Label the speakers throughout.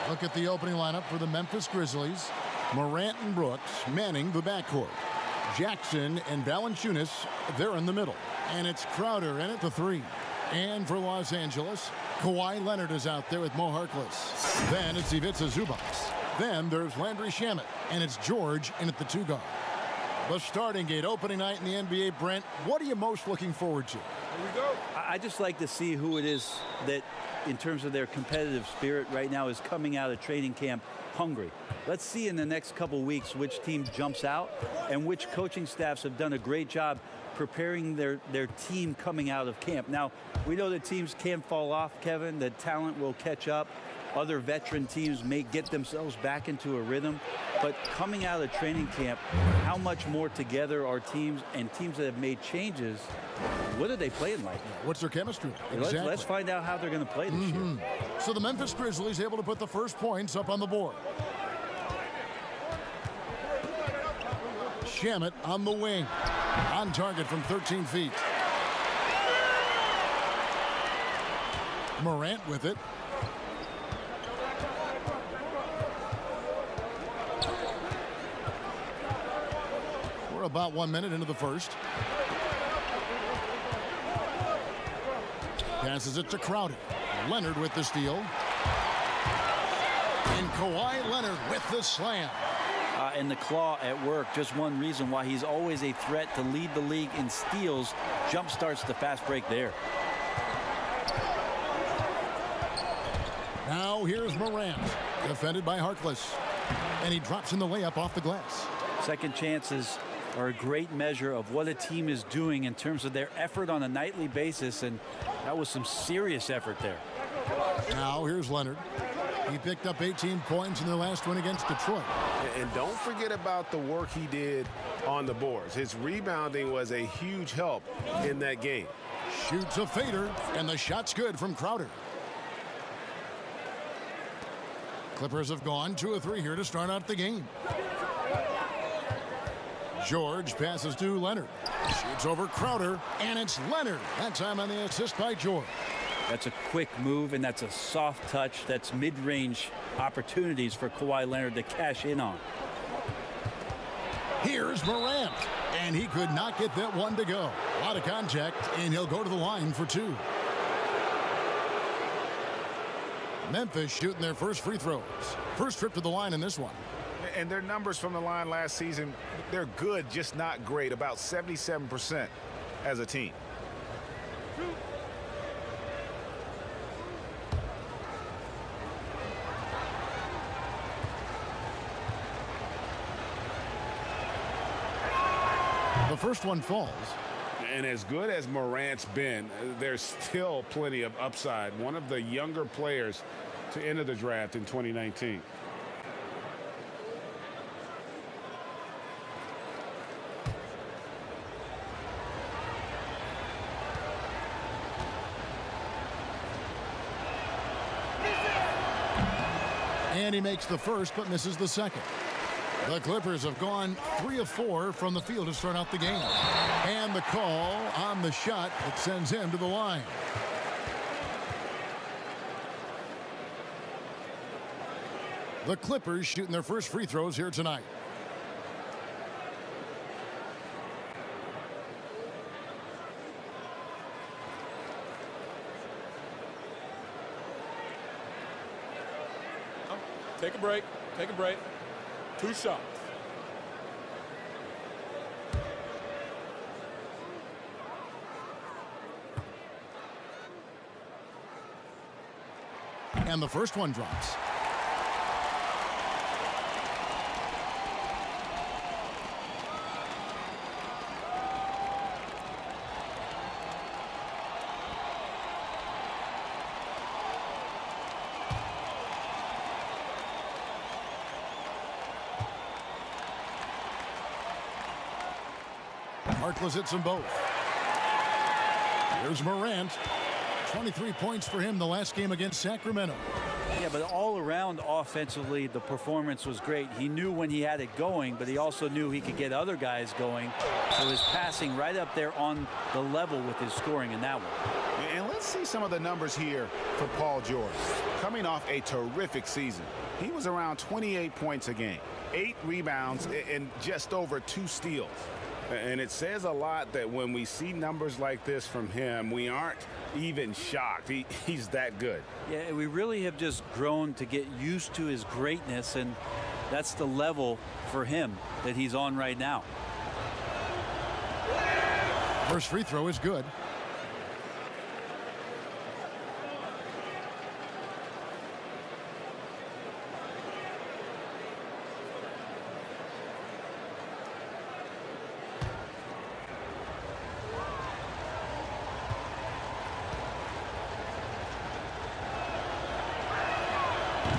Speaker 1: Look at the opening lineup for the Memphis Grizzlies. Morant and Brooks manning the backcourt. Jackson and Valanciunas, they're in the middle. And it's Crowder in at the 3. And for Los Angeles, Kawhi Leonard is out there with Mo Harkless. Then it's Ivica Zubac. Then there's Landry Shamet. And it's George in at the 2 guard. The starting gate, opening night in the NBA, Brent. What are you most looking forward to?
Speaker 2: Here we go. I just like to see who it is that, in terms of their competitive spirit right now, is coming out of training camp hungry. Let's see in the next couple weeks which team jumps out and which coaching staffs have done a great job preparing their team coming out of camp. Now, we know that teams can fall off, Kevin. The talent will catch up. Other veteran teams may get themselves back into a rhythm. But coming out of training camp, how much more together are teams, and teams that have made changes, what are they playing like?
Speaker 1: What's their chemistry? Exactly.
Speaker 2: Let's find out how they're going to play this year.
Speaker 1: So the Memphis Grizzlies able to put the first points up on the board. Shamet on the wing. On target from 13 feet. Morant with it. We're about 1 minute into the first. Passes it to Crowder. Leonard with the steal. And Kawhi Leonard with the slam.
Speaker 2: And the claw at work, just one reason why he's always a threat to lead the league in steals. Jump starts the fast break there.
Speaker 1: Now here's Morant, defended by Harkless. And he drops in the layup off the glass.
Speaker 2: Second chances are a great measure of what a team is doing in terms of their effort on a nightly basis, and that was some serious effort there.
Speaker 1: Now here's Leonard. He picked up 18 points in their last win against Detroit.
Speaker 3: And don't forget about the work he did on the boards. His rebounding was a huge help in that game.
Speaker 1: Shoots a fader, and the shot's good from Crowder. Clippers have gone 2 of 3 here to start out the game. George passes to Leonard. Shoots over Crowder, and it's Leonard. That time on the assist by George.
Speaker 2: That's a quick move, and that's a soft touch. That's mid-range opportunities for Kawhi Leonard to cash in on.
Speaker 1: Here's Morant, and he could not get that one to go. A lot of contact, and he'll go to the line for 2. Memphis shooting their first free throws. First trip to the line in this one.
Speaker 3: And their numbers from the line last season, they're good, just not great. About 77% as a team.
Speaker 1: The first one falls.
Speaker 3: And as good as Morant's been, there's still plenty of upside. One of the younger players to enter the draft in 2019.
Speaker 1: And he makes the first, but misses the second. The Clippers have gone 3 of 4 from the field to start out the game. And the call on the shot that sends him to the line. The Clippers shooting their first free throws here tonight.
Speaker 4: Take a break. Take a break. 2 shots.
Speaker 1: And the first one drops. Harkless hits them both. Here's Morant. 23 points for him the last game against Sacramento.
Speaker 2: Yeah, but all around offensively, the performance was great. He knew when he had it going, but he also knew he could get other guys going. So his passing right up there on the level with his scoring in that one.
Speaker 3: And let's see some of the numbers here for Paul George. Coming off a terrific season, he was around 28 points a game, 8 rebounds, and just over 2 steals. And it says a lot that when we see numbers like this from him, we aren't even shocked. He's that good.
Speaker 2: Yeah, we really have just grown to get used to his greatness, and that's the level for him that he's on right now.
Speaker 1: First free throw is good.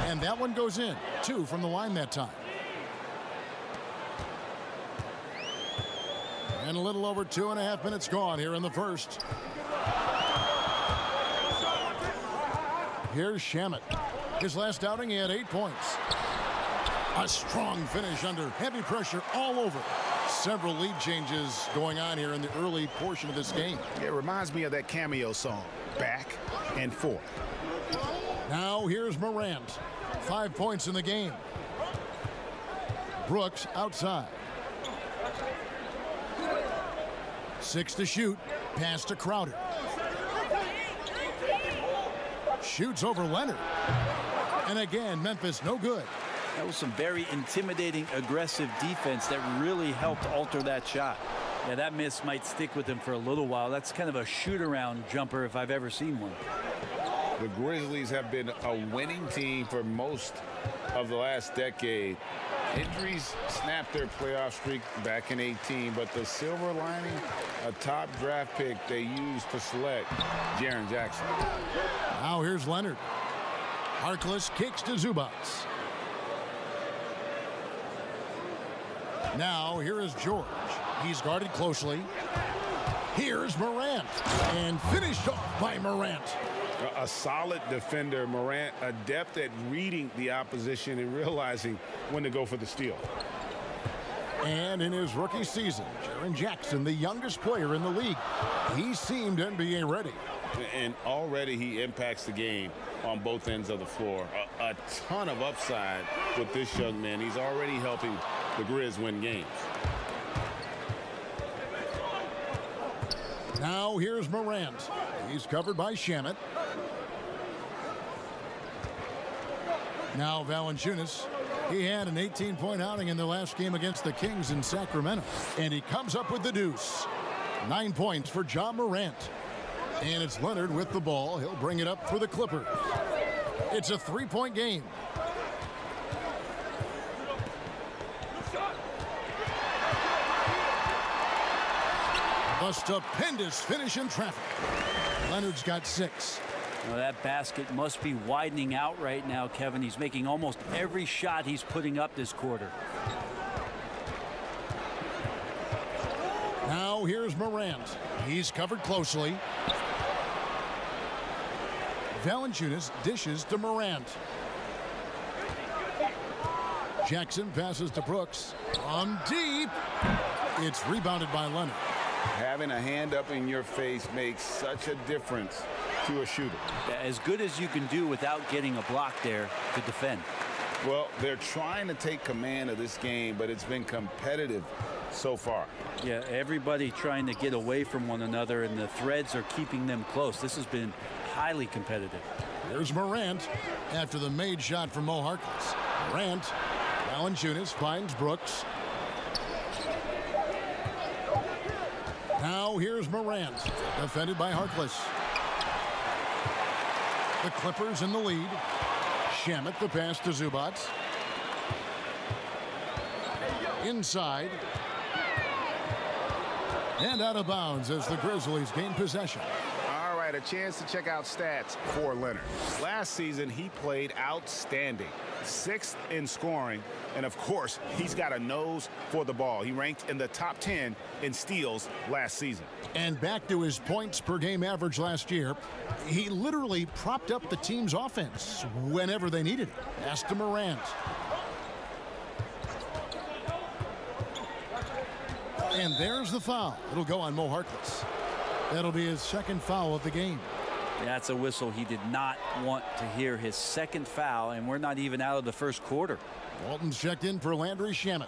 Speaker 1: And that one goes in. 2 from the line that time. And a little over 2.5 minutes gone here in the first. Here's Shamet. His last outing, he had 8 points. A strong finish under heavy pressure all over. Several lead changes going on here in the early portion of this game.
Speaker 3: It reminds me of that Cameo song, Back and Forth.
Speaker 1: Now here's Morant. 5 points in the game. Brooks outside. 6 to shoot. Pass to Crowder. Shoots over Leonard. And again, Memphis no good.
Speaker 2: That was some very intimidating, aggressive defense that really helped alter that shot. Yeah, that miss might stick with him for a little while. That's kind of a shoot-around jumper if I've ever seen one.
Speaker 3: The Grizzlies have been a winning team for most of the last decade. Injuries snapped their playoff streak back in 18, but the silver lining, a top draft pick they used to select Jaren Jackson.
Speaker 1: Now here's Leonard. Harkless kicks to Zubac. Now here is George. He's guarded closely. Here's Morant. And finished off by Morant.
Speaker 3: A solid defender. Morant adept at reading the opposition and realizing when to go for the steal.
Speaker 1: And in his rookie season, Jaren Jackson, the youngest player in the league, he seemed NBA ready.
Speaker 3: And already he impacts the game on both ends of the floor. A ton of upside with this young man. He's already helping the Grizz win games.
Speaker 1: Now here's Morant. He's covered by Shamet. Now Valanciunas. He had an 18-point outing in the last game against the Kings in Sacramento. And he comes up with the deuce. 9 points for Ja Morant. And it's Leonard with the ball. He'll bring it up for the Clippers. It's a 3-point game. A stupendous finish in traffic. Leonard's got 6.
Speaker 2: Well, that basket must be widening out right now, Kevin. He's making almost every shot he's putting up this quarter.
Speaker 1: Now here's Morant. He's covered closely. Valanciunas dishes to Morant. Jackson passes to Brooks. On deep. It's rebounded by Leonard.
Speaker 3: Having a hand up in your face makes such a difference to a shooter.
Speaker 2: As good as you can do without getting a block there to defend.
Speaker 3: Well, they're trying to take command of this game, but it's been competitive so far.
Speaker 2: Yeah, everybody trying to get away from one another, and the threads are keeping them close. This has been highly competitive.
Speaker 1: There's Morant after the made shot from Mo Harkless. Morant, Valanciunas finds Brooks. Now here's Morant, defended by Harkless. The Clippers in the lead. Shamet the pass to Zubac. Inside. And out of bounds as the Grizzlies gain possession.
Speaker 3: All right, a chance to check out stats for Leonard. Last season, he played outstanding. 6th in scoring, and of course, he's got a nose for the ball. He ranked in the top 10 in steals last season.
Speaker 1: And back to his points per game average last year, he literally propped up the team's offense whenever they needed it. Pass to Morant. And there's the foul. It'll go on Mo Harkless. That'll be his 2nd foul of the game.
Speaker 2: That's a whistle. He did not want to hear his second foul, and we're not even out of the first quarter.
Speaker 1: Walton's checked in for Landry Shamet.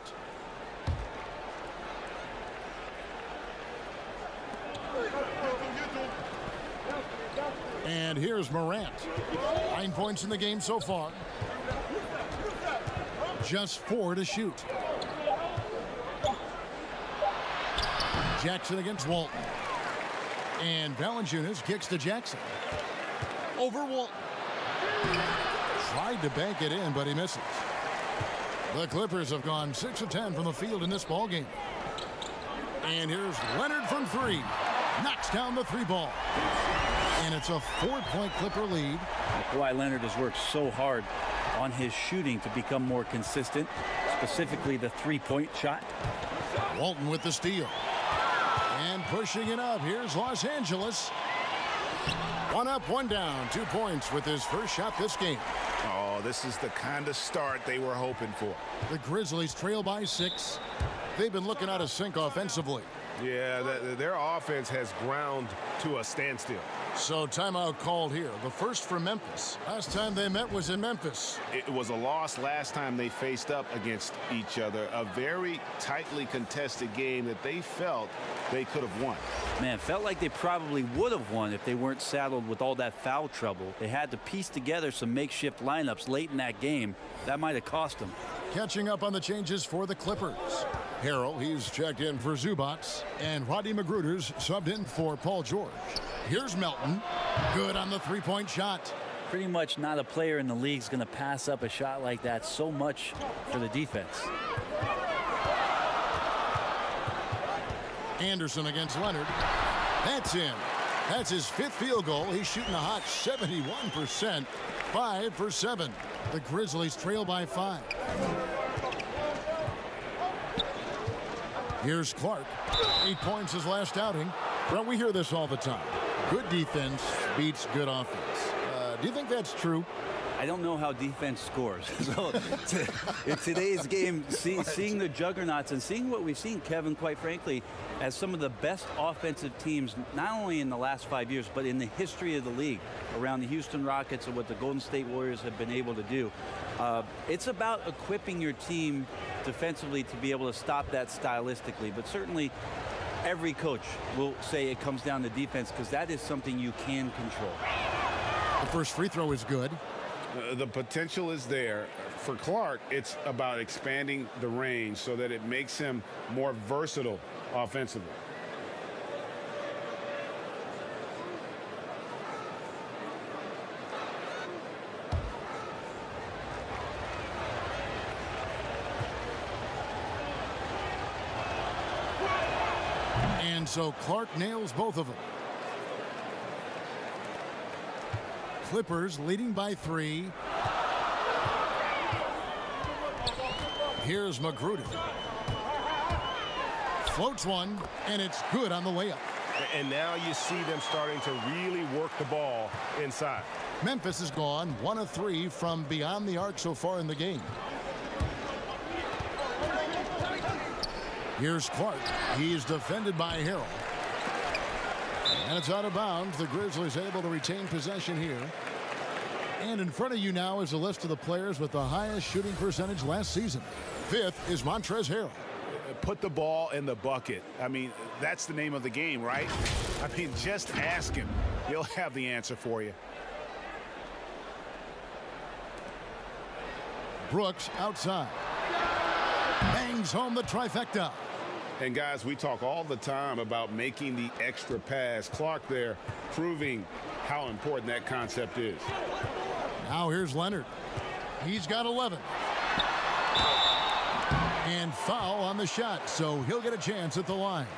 Speaker 1: And here's Morant. 9 points in the game so far. Just 4 to shoot. Jackson against Walton. And Valanciunas kicks to Jackson. Over Walton. Tried to bank it in, but he misses. The Clippers have gone 6 of 10 from the field in this ball game. And here's Leonard from 3. Knocks down the 3 ball. And it's a 4-point Clipper lead.
Speaker 2: Kawhi Leonard has worked so hard on his shooting to become more consistent, specifically the 3-point shot.
Speaker 1: Walton with the steal. And pushing it up. Here's Los Angeles. 1 up, 1 down. 2 points with his first shot this game.
Speaker 3: Oh, this is the kind of start they were hoping for.
Speaker 1: The Grizzlies trail by 6. They've been looking out of sync offensively.
Speaker 5: Yeah, their offense has ground to a standstill.
Speaker 1: So timeout called here. The first for Memphis. Last time they met was in Memphis.
Speaker 3: It was a loss last time they faced up against each other. A very tightly contested game that they felt they could have won.
Speaker 2: Man, felt like they probably would have won if they weren't saddled with all that foul trouble. They had to piece together some makeshift lineups late in that game. That might have cost them.
Speaker 1: Catching up on the changes for the Clippers. Harrell, he's checked in for Zubats. And Rodney Magruder's subbed in for Paul George. Here's Melton. Good on the 3-point shot.
Speaker 2: Pretty much not a player in the league is going to pass up a shot like that so much for the defense.
Speaker 1: Anderson against Leonard. That's in. That's his 5th field goal. He's shooting a hot 71%. 5 for 7. The Grizzlies trail by 5. Here's Clark. 8 points his last outing. Well, we hear this all the time. Good defense beats good offense. Do you think that's true?
Speaker 2: I don't know how defense scores. So in today's game, seeing the juggernauts and seeing what we've seen, Kevin, quite frankly, as some of the best offensive teams, not only in the last 5 years, but in the history of the league, around the Houston Rockets and what the Golden State Warriors have been able to do. It's about equipping your team defensively to be able to stop that stylistically, but certainly every coach will say it comes down to defense because that is something you can control.
Speaker 1: The first free throw is good.
Speaker 3: The potential is there. For Clark, it's about expanding the range so that it makes him more versatile offensively.
Speaker 1: And so Clark nails both of them. Clippers leading by 3. Here's Magruder. Floats one, and it's good on the layup.
Speaker 5: And now you see them starting to really work the ball inside.
Speaker 1: Memphis has gone 1 of 3 from beyond the arc so far in the game. Here's Clark. He's defended by Harrell. And it's out of bounds. The Grizzlies able to retain possession here. And in front of you now is a list of the players with the highest shooting percentage last season. 5th is Montrezl Harrell.
Speaker 3: Put the ball in the bucket. I mean, that's the name of the game, right? I mean, just ask him. He'll have the answer for you.
Speaker 1: Brooks outside. Bangs home the trifecta.
Speaker 3: And guys, we talk all the time about making the extra pass. Clark there proving how important that concept is.
Speaker 1: Now here's Leonard. He's got 11. And foul on the shot, so he'll get a chance at the line.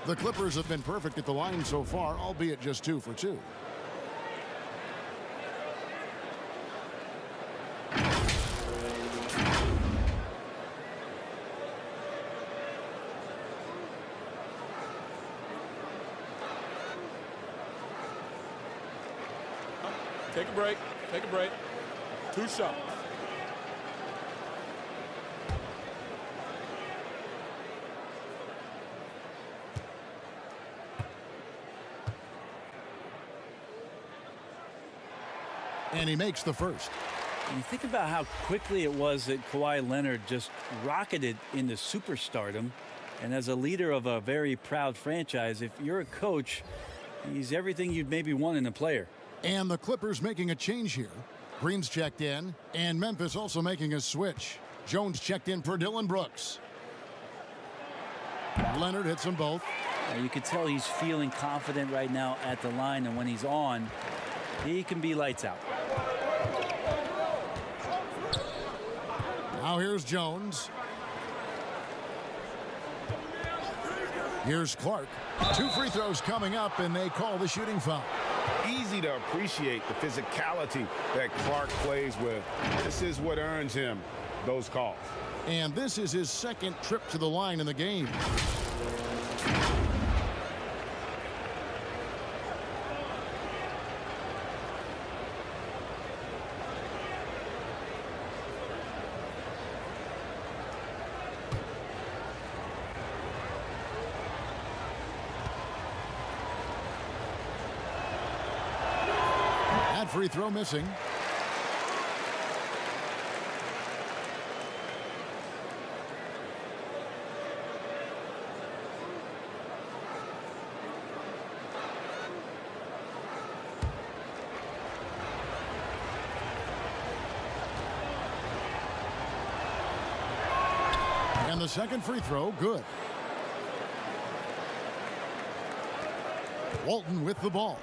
Speaker 1: The Clippers have been perfect at the line so far, albeit just 2 for 2.
Speaker 4: Take a break. Take a break. 2 shots.
Speaker 1: And he makes the first.
Speaker 2: You think about how quickly it was that Kawhi Leonard just rocketed into superstardom. And as a leader of a very proud franchise, if you're a coach, he's everything you'd maybe want in a player.
Speaker 1: And the Clippers making a change here. Green's checked in, and Memphis also making a switch. Jones checked in for Dillon Brooks. Leonard hits them both.
Speaker 2: You can tell he's feeling confident right now at the line, and when he's on, he can be lights out.
Speaker 1: Now here's Jones. Here's Clark. 2 free throws coming up, and they call the shooting foul.
Speaker 3: Easy to appreciate the physicality that Clark plays with. This is what earns him those calls.
Speaker 1: And this is his second trip to the line in the game. That free throw missing. And the second free throw, good. Walton with the ball.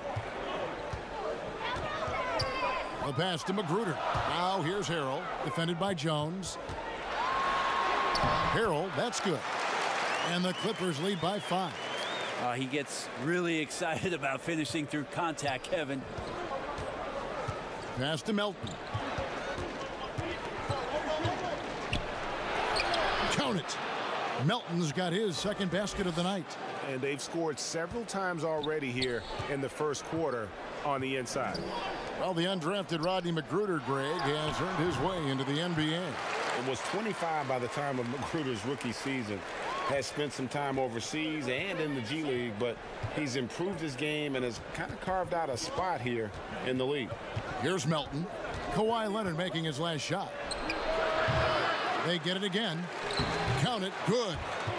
Speaker 1: The pass to Magruder. Now here's Harrell, defended by Jones. Harrell, that's good. And the Clippers lead by 5.
Speaker 2: He gets really excited about finishing through contact, Kevin.
Speaker 1: Pass to Melton. Count it. Melton's got his second basket of the night.
Speaker 3: And they've scored several times already here in the first quarter on the inside.
Speaker 1: Well, the undrafted Rodney Magruder, Greg, has earned his way into the NBA.
Speaker 3: It was 25 by the time of Magruder's rookie season. Has spent some time overseas and in the G League, but he's improved his game and has kind of carved out a spot here in the league.
Speaker 1: Here's Melton. Kawhi Leonard making his last shot. They get it again. Count it. Good.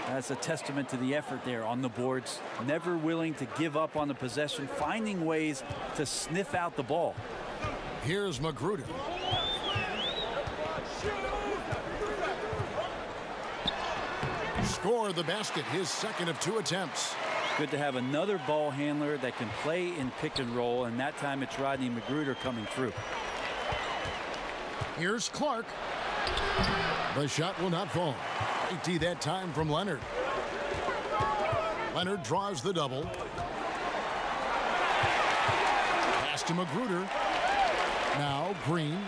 Speaker 2: That's a testament to the effort there on the boards. Never willing to give up on the possession, finding ways to sniff out the ball.
Speaker 1: Here's Magruder. Scored the basket, his second of 2 attempts.
Speaker 2: Good to have another ball handler that can play in pick and roll, and that time it's Rodney Magruder coming through.
Speaker 1: Here's Clark. The shot will not fall. 80 that time from Leonard. Leonard draws the double. Pass to Magruder. Now Green.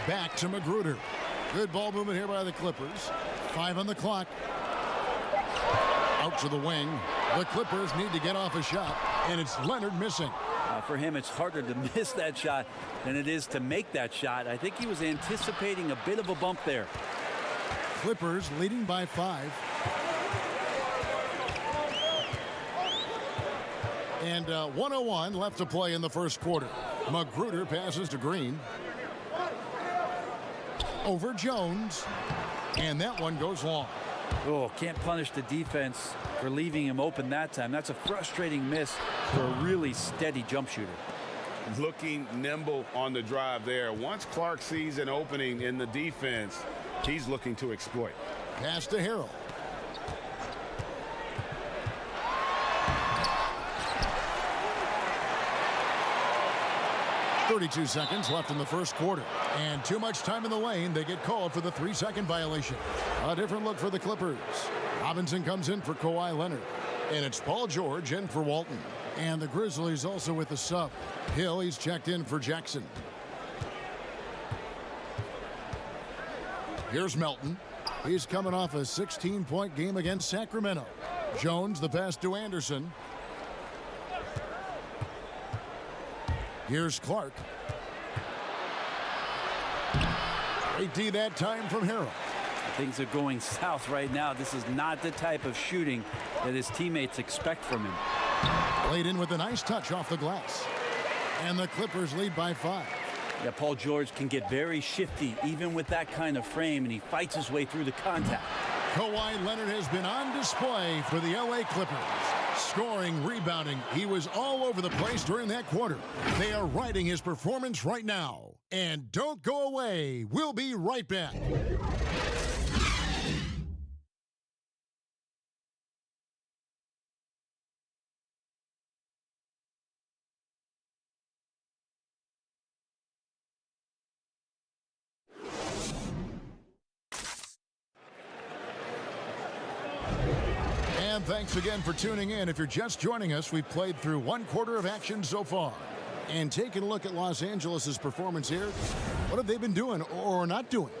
Speaker 1: Back to Magruder. Good ball movement here by the Clippers. 5 on the clock. Out to the wing. The Clippers need to get off a shot, and it's Leonard missing.
Speaker 2: For him, it's harder to miss that shot than it is to make that shot. I think he was anticipating a bit of a bump there.
Speaker 1: Clippers leading by 5. And 1:01 left to play in the first quarter. Magruder passes to Green. Over Jones. And that one goes long.
Speaker 2: Oh, can't punish the defense for leaving him open that time. That's a frustrating miss for a really steady jump shooter.
Speaker 3: Looking nimble on the drive there. Once Clark sees an opening in the defense, he's looking to exploit.
Speaker 1: Pass to Harrell. .32 seconds left in the first quarter. And too much time in the lane. They get called for the 3-second violation. A different look for the Clippers. Robinson comes in for Kawhi Leonard. And it's Paul George in for Walton. And the Grizzlies also with the sub. Hill, he's checked in for Jackson. Here's Melton. He's coming off a 16-point game against Sacramento. Jones, the pass to Anderson. Here's Clark. 80 that time from Harrell.
Speaker 2: Things are going south right now. This is not the type of shooting that his teammates expect from him.
Speaker 1: Played in with a nice touch off the glass. And the Clippers lead by 5.
Speaker 2: Yeah, Paul George can get very shifty, even with that kind of frame, and he fights his way through the contact.
Speaker 1: Kawhi Leonard has been on display for the LA Clippers. Scoring, rebounding, he was all over the place during that quarter. They are riding his performance right now. And don't go away. We'll be right back. And thanks again for tuning in. If you're just joining us, we've played through one quarter of action so far. And taking a look at Los Angeles' performance here, what have they been doing or not doing?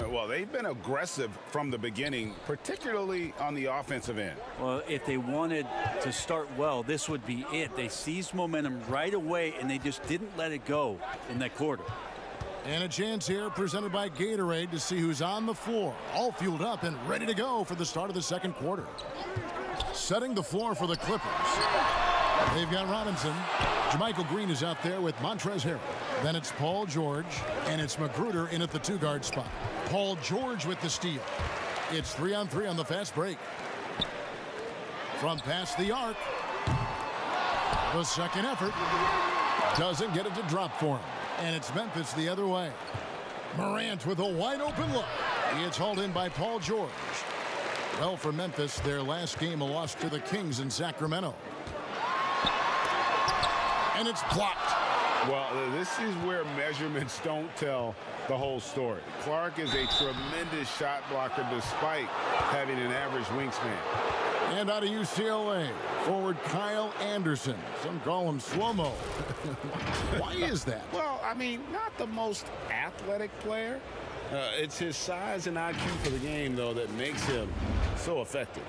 Speaker 3: Well, they've been aggressive from the beginning, particularly on the offensive end.
Speaker 2: Well, if they wanted to start well, this would be it. They seized momentum right away, and they just didn't let it go in that quarter.
Speaker 1: And a chance here presented by Gatorade to see who's on the floor, all fueled up and ready to go for the start of the second quarter. Setting the floor for the Clippers. They've got Robinson. Jermichael Green is out there with Montrezl Harrell. Then it's Paul George, and it's Magruder in at the 2-guard spot. Paul George with the steal. It's 3-on-3 on the fast break. From past the arc. The second effort doesn't get it to drop for him. And it's Memphis the other way. Morant with a wide open look. It's hauled in by Paul George. Well, for Memphis, their last game a loss to the Kings in Sacramento. And it's blocked.
Speaker 3: Well, this is where measurements don't tell the whole story. Clark is a tremendous shot blocker despite having an average wingspan.
Speaker 1: And out of UCLA, forward Kyle Anderson. Some call him slow-mo. Why is that?
Speaker 3: Well, I mean, not the most athletic player. It's his size and IQ for the game, though, that makes him so effective.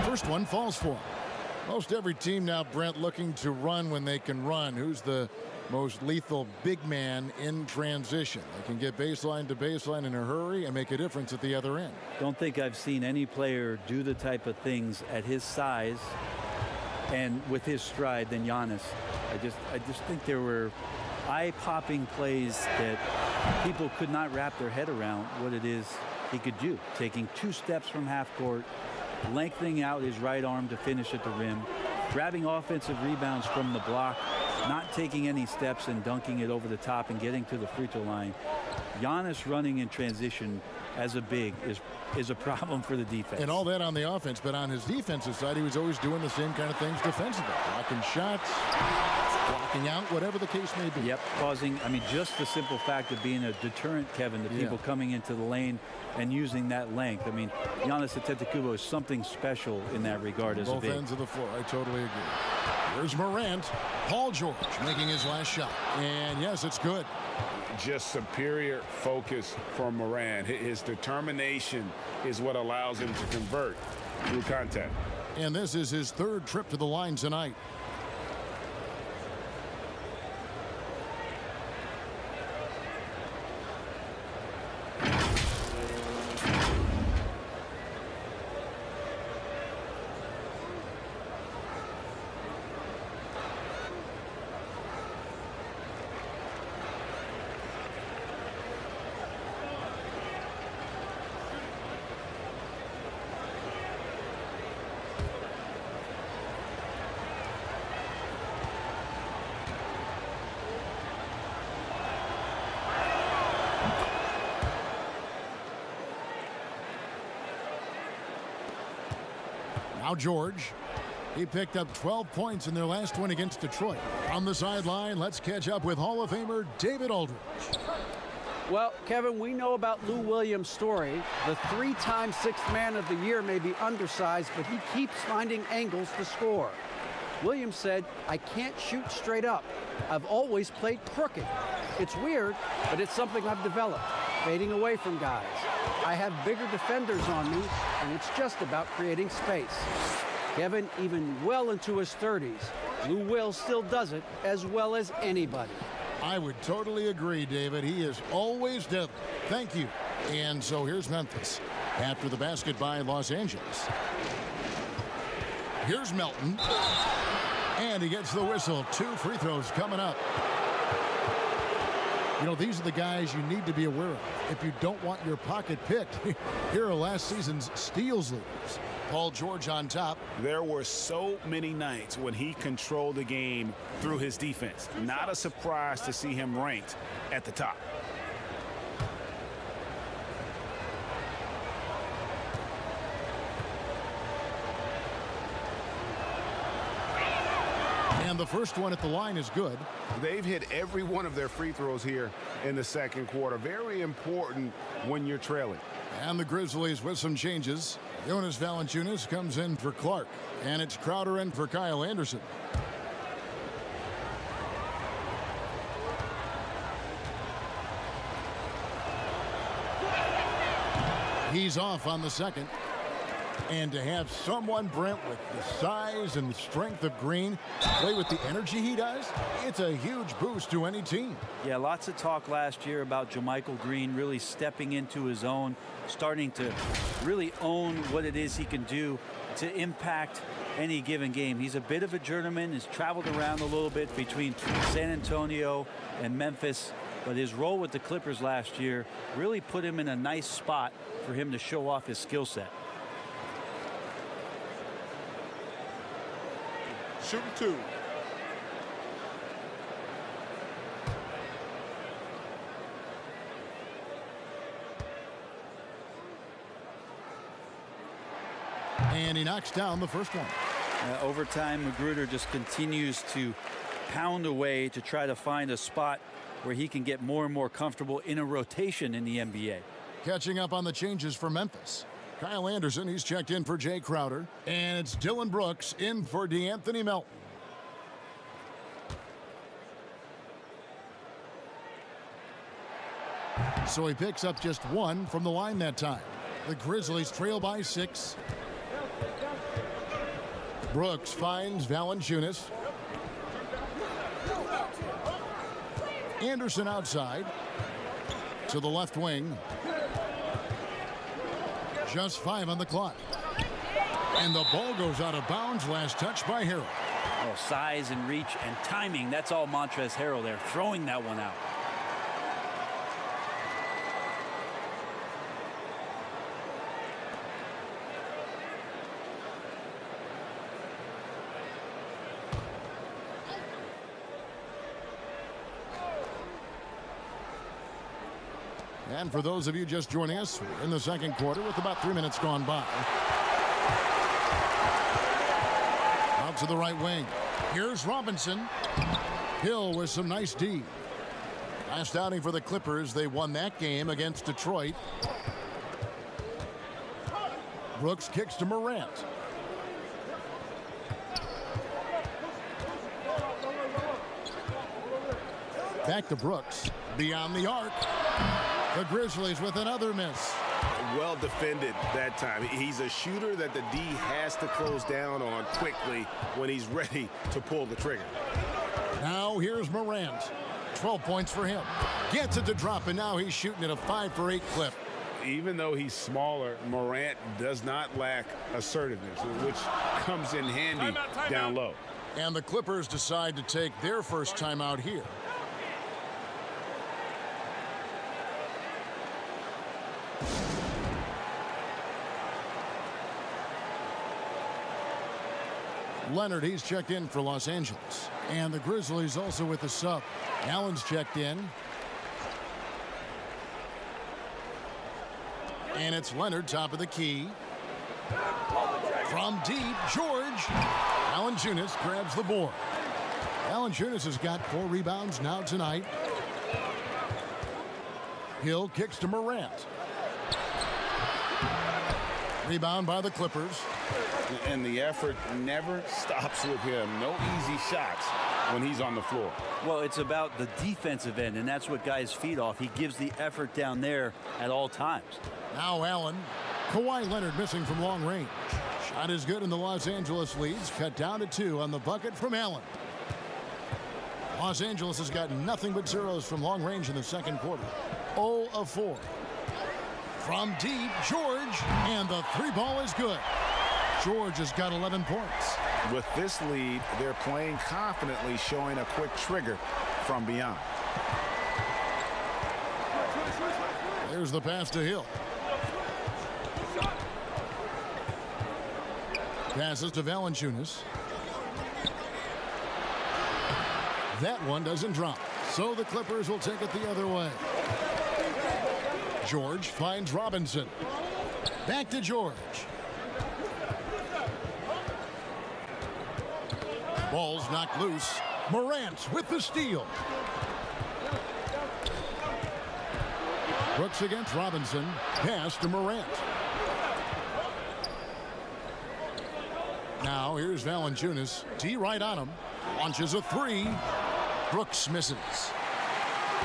Speaker 1: First one falls for him. Most every team now, Brent, looking to run when they can run. Who's the most lethal big man in transition? They can get baseline to baseline in a hurry and make a difference at the other end.
Speaker 2: Don't think I've seen any player do the type of things at his size and with his stride than Giannis. I just think there were eye-popping plays that people could not wrap their head around what it is he could do. Taking 2 steps from half court, lengthening out his right arm to finish at the rim, grabbing offensive rebounds from the block, not taking any steps and dunking it over the top and getting to the free throw line. Giannis running in transition as a big is a problem for the defense.
Speaker 1: And all that on the offense, but on his defensive side, he was always doing the same kind of things defensively. Blocking shots, blocking out, whatever the case may be.
Speaker 2: Yep, causing, I mean, just the simple fact of being a deterrent, Kevin, to people coming into the lane and using that length. I mean, Giannis Antetokounmpo is something special in that regard as a big.
Speaker 1: Both ends of the floor, I totally agree. Here's Morant. Paul George making his last shot. And yes, it's good.
Speaker 3: Just superior focus from Morant. His determination is what allows him to convert through contact.
Speaker 1: And this is his 3rd trip to the line tonight. Now George. He picked up 12 points in their last win against Detroit. On the sideline, let's catch up with Hall of Famer David Aldridge.
Speaker 6: Well, Kevin, we know about Lou Williams' story. The 3-time Sixth Man of the Year may be undersized, but he keeps finding angles to score. Williams said, "I can't shoot straight up. I've always played crooked. It's weird, but it's something I've developed, fading away from guys. I have bigger defenders on me, and it's just about creating space." Kevin, even well into his 30s, Lou Will still does it as well as anybody.
Speaker 1: I would totally agree, David. He is always deadly. Thank you. And so here's Memphis after the basket by Los Angeles. Here's Melton. And he gets the whistle. 2 free throws coming up. You know, these are the guys you need to be aware of if you don't want your pocket picked. Here are last season's steals leaders. Paul George on top.
Speaker 3: There were so many nights when he controlled the game through his defense. Not a surprise to see him ranked at the top.
Speaker 1: And the first one at the line is good.
Speaker 3: They've hit every one of their free throws here in the second quarter. Very important when you're trailing.
Speaker 1: And the Grizzlies with some changes. Jonas Valanciunas comes in for Clark. And it's Crowder in for Kyle Anderson. He's off on the second. And to have someone, Brent, with the size and the strength of Green play with the energy he does, it's a huge boost to any team.
Speaker 2: Yeah, lots of talk last year about JaMychal Green really stepping into his own, starting to really own what it is he can do to impact any given game. He's a bit of a journeyman, has traveled around a little bit between San Antonio and Memphis, but his role with the Clippers last year really put him in a nice spot for him to show off his skill set.
Speaker 4: Shooting 2.
Speaker 1: And he knocks down the first one.
Speaker 2: Overtime, Magruder just continues to pound away to try to find a spot where he can get more and more comfortable in a rotation in the NBA.
Speaker 1: Catching up on the changes for Memphis. Kyle Anderson, he's checked in for Jay Crowder. And it's Dylan Brooks in for DeAnthony Melton. So he picks up just 1 from the line that time. The Grizzlies trail by 6. Brooks finds Valanciunas. Anderson outside to the left wing. Just 5 on the clock. And the ball goes out of bounds. Last touch by Harrell.
Speaker 2: Oh, size and reach and timing. That's all Montrezl Harrell there, throwing that one out.
Speaker 1: And for those of you just joining us, we're in the second quarter with about 3 minutes gone by. Out to the right wing. Here's Robinson. Hill with some nice D. Last outing for the Clippers, they won that game against Detroit. Brooks kicks to Morant. Back to Brooks. Beyond the arc. The Grizzlies with another miss.
Speaker 3: Well defended that time. He's a shooter that the D has to close down on quickly when he's ready to pull the trigger.
Speaker 1: Now here's Morant. 12 points for him. Gets it to drop, and now he's shooting at a 5 for 8 clip.
Speaker 3: Even though he's smaller, Morant does not lack assertiveness, which comes in handy down low.
Speaker 1: And the Clippers decide to take their first timeout here. Leonard, he's checked in for Los Angeles. And the Grizzlies also with the sub. Allen's checked in. And it's Leonard, top of the key. From deep, George. Valanciunas grabs the board. Valanciunas has got 4 rebounds now tonight. Hill kicks to Morant. Rebound by the Clippers.
Speaker 3: And the effort never stops with him. No easy shots when he's on the floor.
Speaker 2: Well, it's about the defensive end, and that's what guys feed off. He gives the effort down there at all times.
Speaker 1: Now Allen. Kawhi Leonard missing from long range. Shot is good, and the Los Angeles leads cut down to 2 on the bucket from Allen. Los Angeles has got nothing but zeros from long range in the second quarter. 0 of 4. From deep, George, and the 3-ball is good. George has got 11 points.
Speaker 3: With this lead, they're playing confidently, showing a quick trigger from beyond.
Speaker 1: There's the pass to Hill. Passes to Valanciunas. That one doesn't drop, so the Clippers will take it the other way. George finds Robinson. Back to George. Ball's knocked loose. Morant with the steal. Brooks against Robinson. Pass to Morant. Now here's Valanciunas. D right on him. Launches a 3. Brooks misses.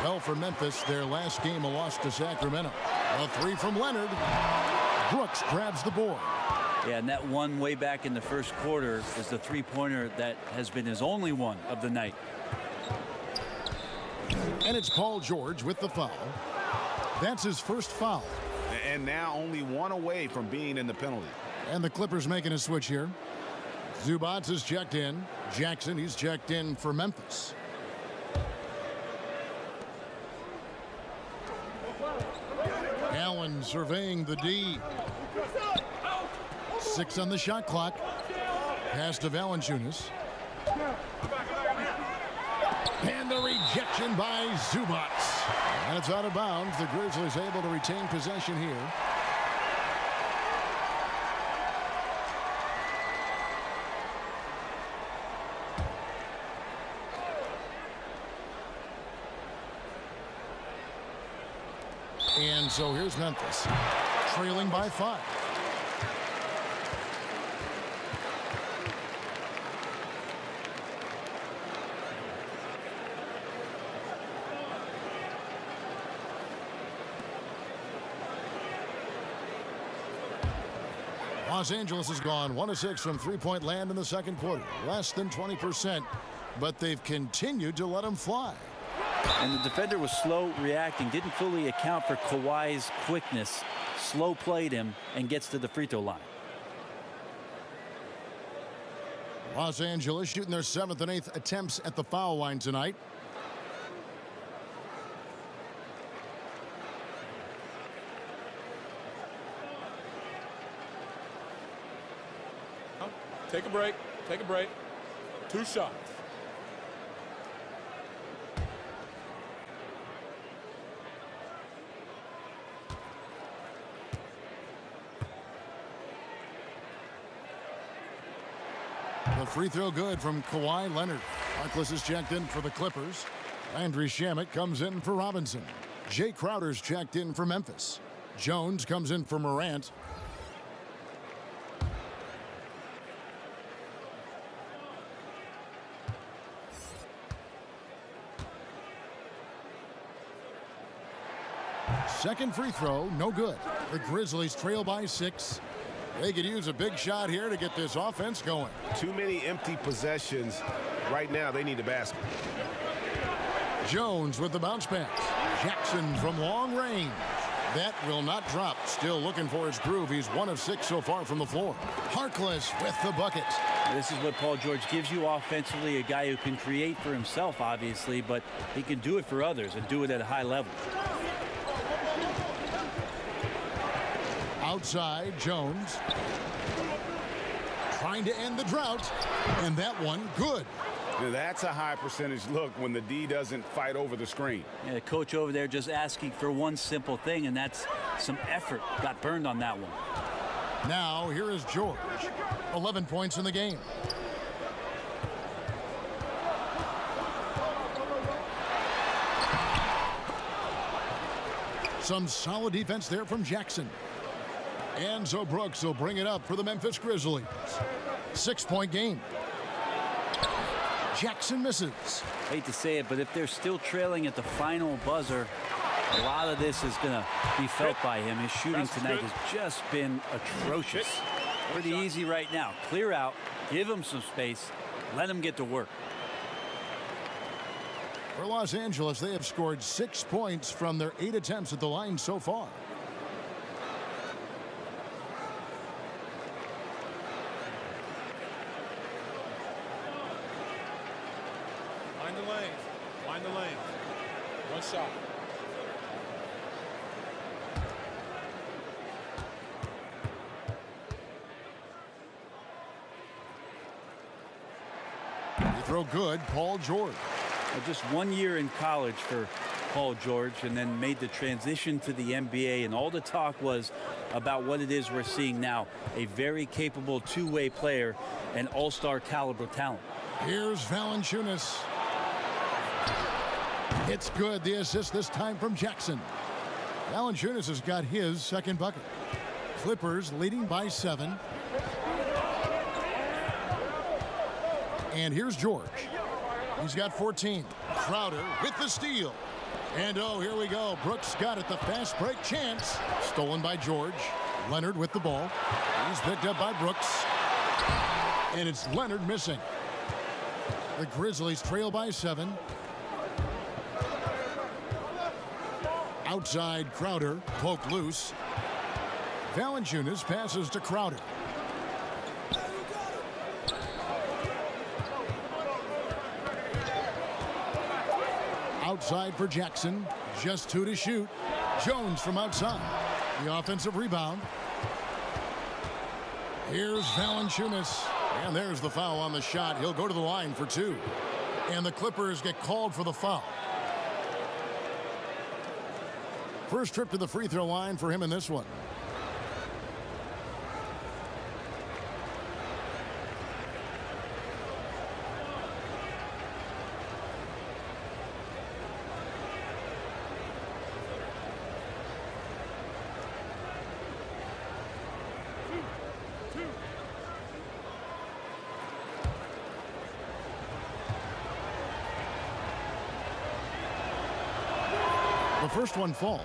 Speaker 1: Well, for Memphis, their last game a loss to Sacramento. A 3 from Leonard. Brooks grabs the board.
Speaker 2: Yeah, and that one way back in the first quarter is the three-pointer that has been his only one of the night.
Speaker 1: And it's Paul George with the foul. That's his first foul.
Speaker 3: And now only one away from being in the penalty.
Speaker 1: And the Clippers making a switch here. Zubac is checked in. Jackson, he's checked in for Memphis. Allen surveying the D. 6 on the shot clock. Pass to Valanciunas. And the rejection by Zubac. And it's out of bounds. The Grizzlies able to retain possession here. And so here's Memphis, trailing by 5. Los Angeles has gone 1 of 6 from three-point land in the second quarter, less than 20%, but they've continued to let them fly.
Speaker 2: And the defender was slow reacting, didn't fully account for Kawhi's quickness, slow played him, and gets to the free throw line.
Speaker 1: Los Angeles shooting their 7th and 8th attempts at the foul line tonight.
Speaker 4: Take a break. Take a break. 2 shots.
Speaker 1: The free throw good from Kawhi Leonard. Harkless is checked in for the Clippers. Landry Shamet comes in for Robinson. Jay Crowder's checked in for Memphis. Jones comes in for Morant. Second free throw, no good. The Grizzlies trail by 6. They could use a big shot here to get this offense going.
Speaker 5: Too many empty possessions. Right now, they need a basket.
Speaker 1: Jones with the bounce pass. Jackson from long range. That will not drop. Still looking for his groove. He's 1 of 6 so far from the floor. Harkless with the bucket.
Speaker 2: This is what Paul George gives you offensively, a guy who can create for himself, obviously, but he can do it for others and do it at a high level.
Speaker 1: Outside, Jones. Trying to end the drought. And that one, good.
Speaker 3: Now, that's a high percentage look when the D doesn't fight over the screen.
Speaker 2: Yeah, the coach over there just asking for one simple thing, and that's some effort. Got burned on that one.
Speaker 1: Now, here is George. 11 points in the game. Some solid defense there from Jackson. And so Brooks will bring it up for the Memphis Grizzlies. 6-point game. Jackson misses.
Speaker 2: Hate to say it, but if they're still trailing at the final buzzer, a lot of this is going to be felt by him. His shooting tonight has just been atrocious. Pretty easy right now. Clear out, give them some space, let them get to work.
Speaker 1: For Los Angeles, they have scored 6 points from their 8 attempts at the line so far.
Speaker 4: Find the lanes. Find the lanes. One shot.
Speaker 1: They throw good, Paul George.
Speaker 2: Just 1 year in college for Paul George, and then made the transition to the NBA, and all the talk was about what it is we're seeing now. A very capable two-way player and all-star caliber talent.
Speaker 1: Here's Valanciunas. It's good. The assist this time from Jackson. Valanciunas has got his second bucket. Clippers leading by 7. And here's George. He's got 14. Crowder with the steal. And oh, here we go. Brooks got it. The fast break chance. Stolen by George. Leonard with the ball. He's picked up by Brooks. And it's Leonard missing. The Grizzlies trail by 7. Outside Crowder. Poked loose. Valanciunas passes to Crowder. Outside for Jackson. Just 2 to shoot. Jones from outside. The offensive rebound. Here's Valanciunas. And there's the foul on the shot. He'll go to the line for 2. And the Clippers get called for the foul. First trip to the free throw line for him in this one. The first one falls.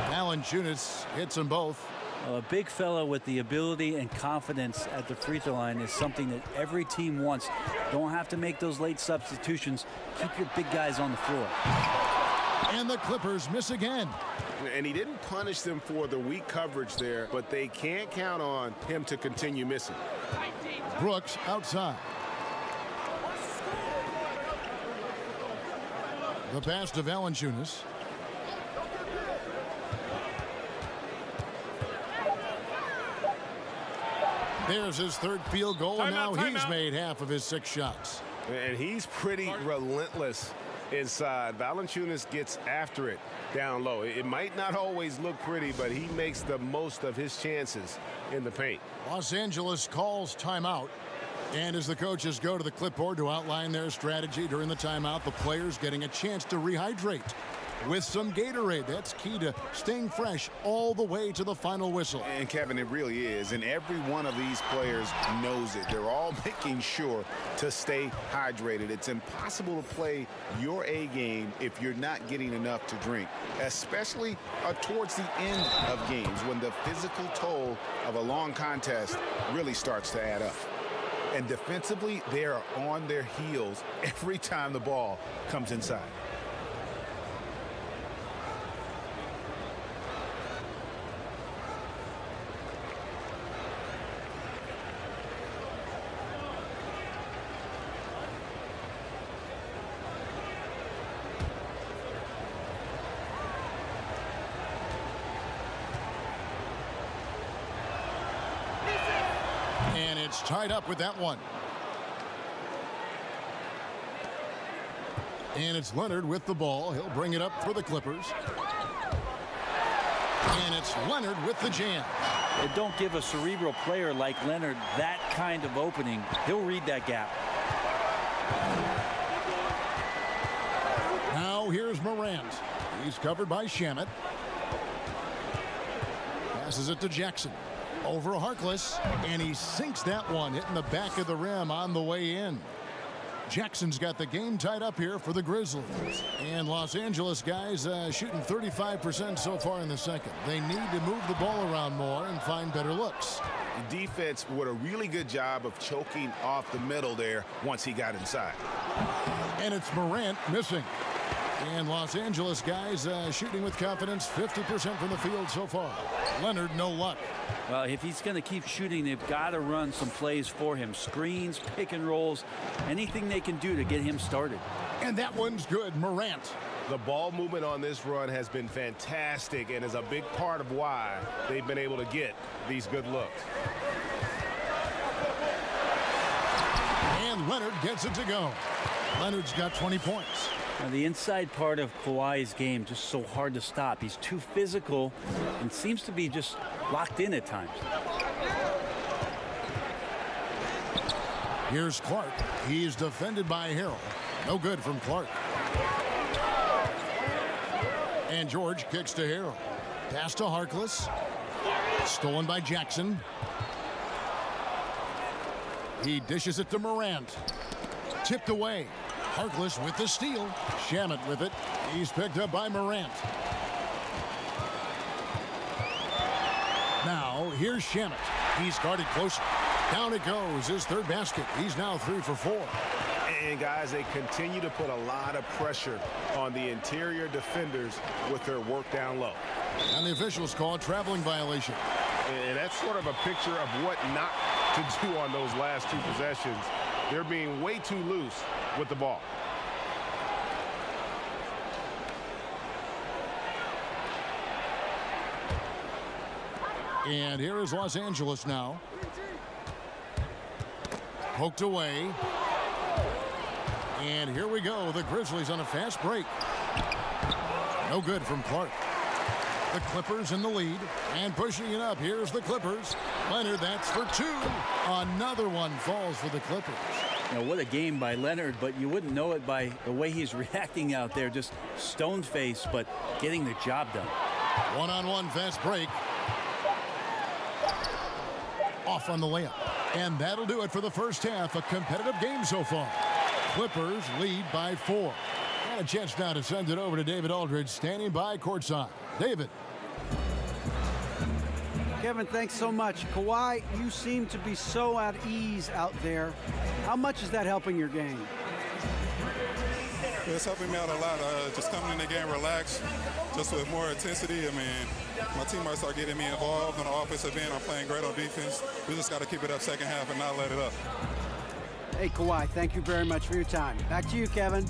Speaker 1: Valanciunas hits them both.
Speaker 2: A big fella with the ability and confidence at the free throw line is something that every team wants. Don't have to make those late substitutions. Keep your big guys on the floor.
Speaker 1: And the Clippers miss again.
Speaker 3: And he didn't punish them for the weak coverage there, but they can't count on him to continue missing.
Speaker 1: Brooks outside. The pass to Valanciunas. There's his third field goal, and now he's made half of his 6 shots.
Speaker 3: And he's pretty relentless inside. Valanciunas gets after it down low. It might not always look pretty, but he makes the most of his chances in the paint.
Speaker 1: Los Angeles calls timeout. And as the coaches go to the clipboard to outline their strategy during the timeout, the players getting a chance to rehydrate with some Gatorade. That's key to staying fresh all the way to the final whistle.
Speaker 3: And Kevin, it really is. And every one of these players knows it. They're all making sure to stay hydrated. It's impossible to play your A game if you're not getting enough to drink, especially towards the end of games when the physical toll of a long contest really starts to add up. And defensively, they are on their heels every time the ball comes inside.
Speaker 1: And it's tied up with that one. And it's Leonard with the ball. He'll bring it up for the Clippers. And it's Leonard with the jam.
Speaker 2: And don't give a cerebral player like Leonard that kind of opening. He'll read that gap.
Speaker 1: Now Now here's Morant. He's covered by Shamet. Passes it to Jackson. Over Harkless, and he sinks that one, hitting the back of the rim on the way in. Jackson's got the game tied up here for the Grizzlies. And Los Angeles guys shooting 35% so far in the second. They need to move the ball around more and find better looks.
Speaker 3: The defense did a really good job of choking off the middle there once he got inside.
Speaker 1: And it's Morant missing. And Los Angeles guys shooting with confidence, 50% from the field so far. Leonard, no luck.
Speaker 2: Well, if he's going to keep shooting, they've got to run some plays for him. Screens, pick and rolls, anything they can do to get him started.
Speaker 1: And that one's good. Morant.
Speaker 5: The ball movement on this run has been fantastic and is a big part of why they've been able to get these good looks.
Speaker 1: And Leonard gets it to go. Leonard's got 20 points.
Speaker 2: Now, the inside part of Kawhi's game just so hard to stop. He's too physical and seems to be just locked in at times.
Speaker 1: Here's Clark. He's defended by Harrell. No good from Clark. And George kicks to Harrell. Pass to Harkless. Stolen by Jackson. He dishes it to Morant. Tipped away. Harkless with the steal. Shamet with it. He's picked up by Morant. Now, here's Shamet. He's guarded close. Down it goes. His third basket. He's now 3 for 4.
Speaker 5: And, guys, they continue to put a lot of pressure on the interior defenders with their work down low.
Speaker 1: And the officials call a traveling violation.
Speaker 5: And that's sort of a picture of what not to do on those last two possessions. They're being way too loose with the ball.
Speaker 1: And here is Los Angeles now. Poked away. And here we go. The Grizzlies on a fast break. No good from Clark. The Clippers in the lead. And pushing it up. Here's the Clippers. Leonard, that's for 2. Another one falls for the Clippers.
Speaker 2: Now, what a game by Leonard, but you wouldn't know it by the way he's reacting out there. Just stone-faced, but getting the job done.
Speaker 1: One-on-one fast break. Off on the layup. And that'll do it for the first half. A competitive game so far. Clippers lead by 4. And a chance now to send it over to David Aldridge, standing by courtside. David.
Speaker 6: Kevin, thanks so much. Kawhi, you seem to be so at ease out there. How much is that helping your game?
Speaker 7: It's helping me out a lot. Just coming in the game relaxed, just with more intensity. I mean, my teammates are getting me involved on the offensive end. I'm playing great on defense. We just got to keep it up second half and not let it up.
Speaker 6: Hey, Kawhi, thank you very much for your time. Back to you, Kevin.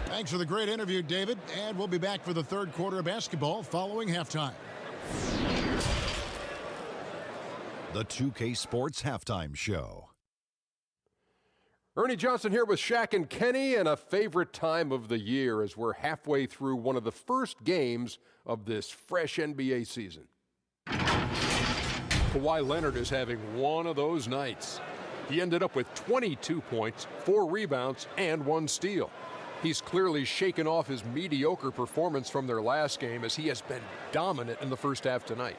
Speaker 1: Thanks for the great interview, David. And we'll be back for the third quarter of basketball following halftime.
Speaker 8: The 2K Sports Halftime Show.
Speaker 9: Ernie Johnson here with Shaq and Kenny, and a favorite time of the year as we're halfway through one of the first games of this fresh NBA season. Kawhi Leonard is having one of those nights. He ended up with 22 points, 4 rebounds, and 1 steal. He's clearly shaken off his mediocre performance from their last game as he has been dominant in the first half tonight.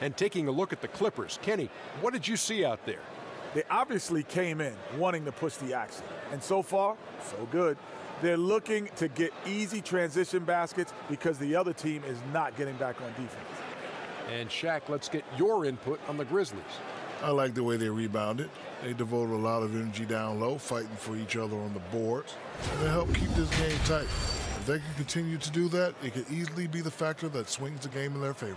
Speaker 9: And taking a look at the Clippers, Kenny, what did you see out there?
Speaker 10: They obviously came in wanting to push the action. And so far, so good. They're looking to get easy transition baskets because the other team is not getting back on defense.
Speaker 9: And Shaq, let's get your input on the Grizzlies.
Speaker 11: I like the way they rebounded. They devoted a lot of energy down low, fighting for each other on the boards. And they helped keep this game tight. If they can continue to do that, it could easily be the factor that swings the game in their favor.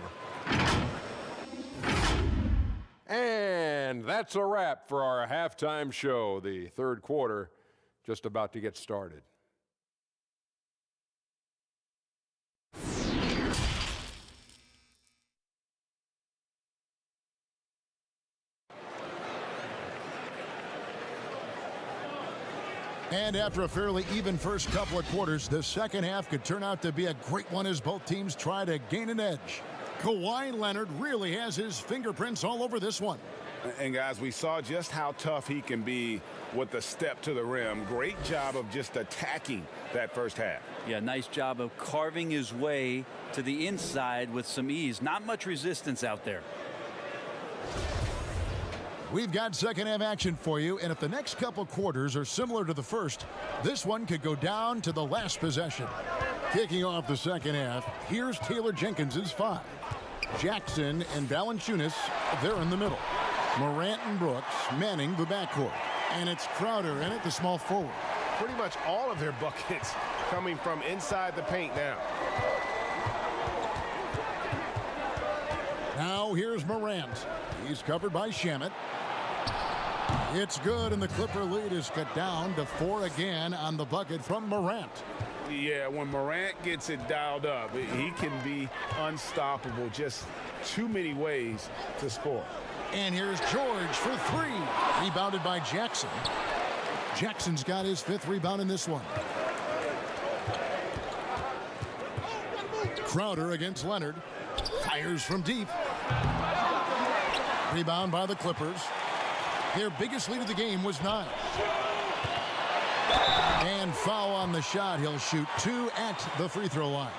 Speaker 9: And that's a wrap for our halftime show. The third quarter just about to get started.
Speaker 1: And after a fairly even first couple of quarters, the second half could turn out to be a great one as both teams try to gain an edge. Kawhi Leonard really has his fingerprints all over this one.
Speaker 3: And guys, we saw just how tough he can be with the step to the rim. Great job of just attacking that first half.
Speaker 2: Yeah, nice job of carving his way to the inside with some ease. Not much resistance out there.
Speaker 1: We've got second half action for you, and if the next couple quarters are similar to the first, this one could go down to the last possession. Kicking off the second half, here's Taylor Jenkins' 5. Jackson and Valanciunas, they're in the middle. Morant and Brooks manning the backcourt. And it's Crowder in at the small forward.
Speaker 5: Pretty much all of their buckets coming from inside the paint now.
Speaker 1: Now here's Morant. He's covered by Shamet. It's good, and the Clipper lead is cut down to 4 again on the bucket from Morant.
Speaker 3: Yeah, when Morant gets it dialed up, he can be unstoppable. Just too many ways to score.
Speaker 1: And here's George for 3. Rebounded by Jackson. Jackson's got his 5th rebound in this one. Crowder against Leonard. Fires from deep. Rebound by the Clippers. Their biggest lead of the game was 9. And foul on the shot. He'll shoot 2 at the free throw line.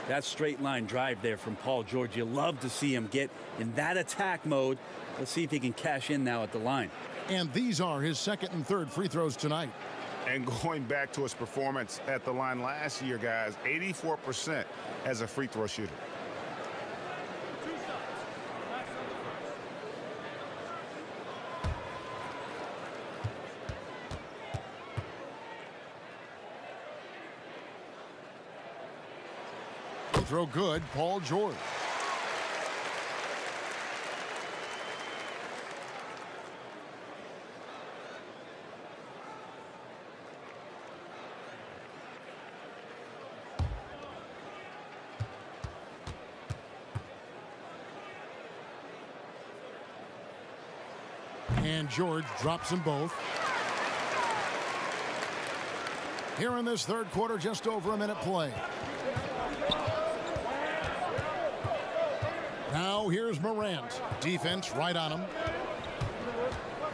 Speaker 2: That straight line drive there from Paul George. You love to see him get in that attack mode. Let's see if he can cash in now at the line.
Speaker 1: And these are his 2nd and 3rd free throws tonight.
Speaker 3: And going back to his performance at the line last year, guys, 84% as a free throw shooter.
Speaker 1: Throw good, Paul George. And George drops them both. Here in this 3rd quarter, just over a minute play. Now here's Morant. Defense right on him.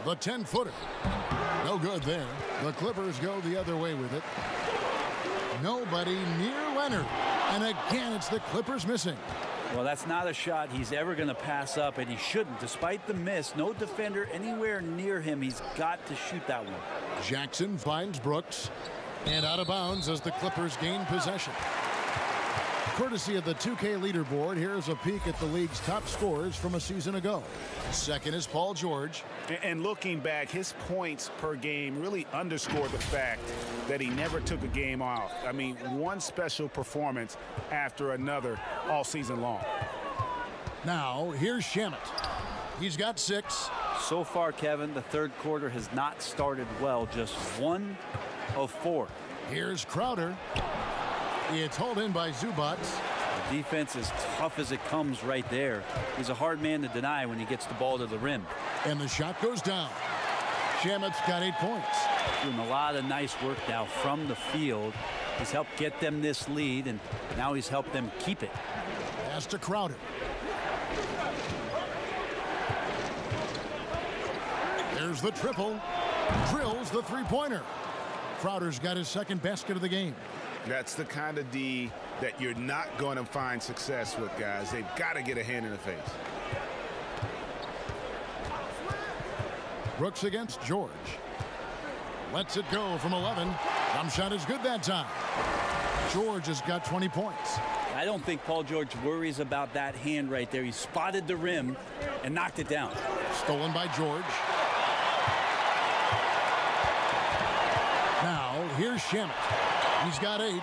Speaker 1: The 10-footer. No good there. The Clippers go the other way with it. Nobody near Leonard. And again, it's the Clippers missing.
Speaker 2: Well, that's not a shot he's ever going to pass up, and he shouldn't. Despite the miss, no defender anywhere near him. He's got to shoot that one.
Speaker 1: Jackson finds Brooks. And out of bounds as the Clippers gain possession. Courtesy of the 2K leaderboard, here's a peek at the league's top scorers from a season ago. 2nd is Paul George.
Speaker 3: And looking back, his points per game really underscore the fact that he never took a game off. I mean, one special performance after another all season long.
Speaker 1: Now, here's Shamet. He's got 6.
Speaker 2: So far, Kevin, the 3rd quarter has not started well. Just 1 of 4.
Speaker 1: Here's Crowder. It's hauled in by Zubac.
Speaker 2: The defense is tough as it comes right there. He's a hard man to deny when he gets the ball to the rim.
Speaker 1: And the shot goes down. Shamet's got 8 points.
Speaker 2: Doing a lot of nice work now from the field. He's helped get them this lead, and now he's helped them keep it.
Speaker 1: Pass to Crowder. There's the triple. Drills the 3-pointer. Crowder's got his 2nd basket of the game.
Speaker 3: That's the kind of D that you're not going to find success with, guys. They've got to get a hand in the face.
Speaker 1: Brooks against George. Lets it go from 11. Jump shot is good that time. George has got 20 points.
Speaker 2: I don't think Paul George worries about that hand right there. He spotted the rim and knocked it down.
Speaker 1: Stolen by George. Now, here's Shamet. He's got 8.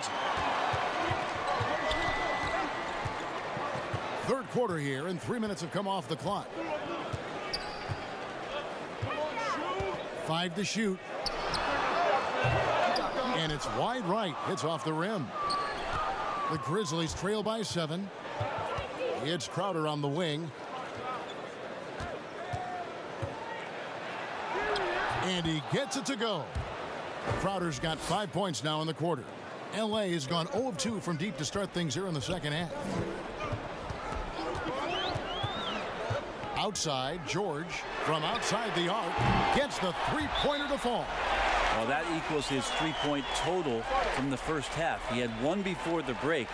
Speaker 1: 3rd quarter here, and 3 minutes have come off the clock. 5 to shoot. And it's wide right. It's off the rim. The Grizzlies trail by 7. It's Crowder on the wing. And he gets it to go. Crowder's got 5 points now in the quarter. L.A. has gone 0 of 2 from deep to start things here in the 2nd half. Outside, George from outside the arc gets the three-pointer to fall.
Speaker 2: Well, that equals his three-point total from the first half. He had one before the break,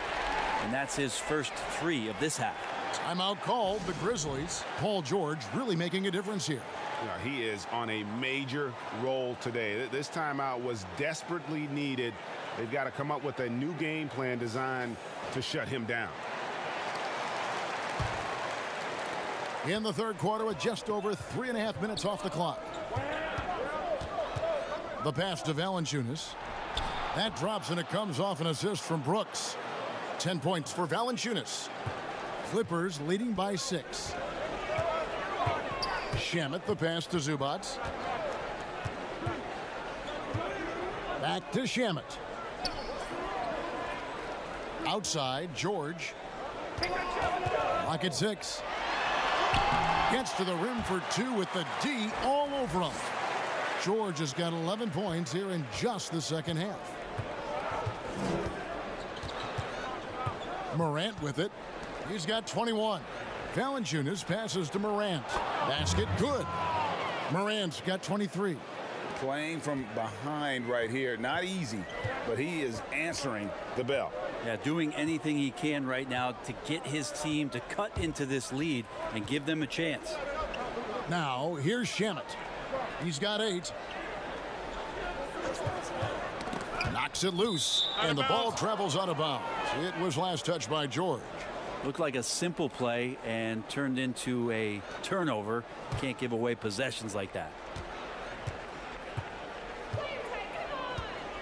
Speaker 2: and that's his first three of this half.
Speaker 1: Timeout called, the Grizzlies. Paul George really making a difference here.
Speaker 3: Yeah, he is on a major role today. This timeout was desperately needed. They've got to come up with a new game plan designed to shut him down.
Speaker 1: In the third quarter with just over 3.5 minutes off the clock. The pass to Valanciunas. That drops and it comes off an assist from Brooks. 10 points for Valanciunas. Clippers leading by 6. Shamet, the pass to Zubac. Back to Shamet. Outside, George. Lock at 6. Gets to the rim for 2 with the D all over him. George has got 11 points here in just the second half. Morant with it. He's got 21. Valanciunas passes to Morant. Basket good. Morant's got 23.
Speaker 3: Playing from behind right here. Not easy, but he is answering the bell.
Speaker 2: Yeah, doing anything he can right now to get his team to cut into this lead and give them a chance.
Speaker 1: Now, here's Shamet. He's got 8. Knocks it loose, and the ball travels out of bounds. It was last touched by George.
Speaker 2: Looked like a simple play and turned into a turnover. Can't give away possessions like that.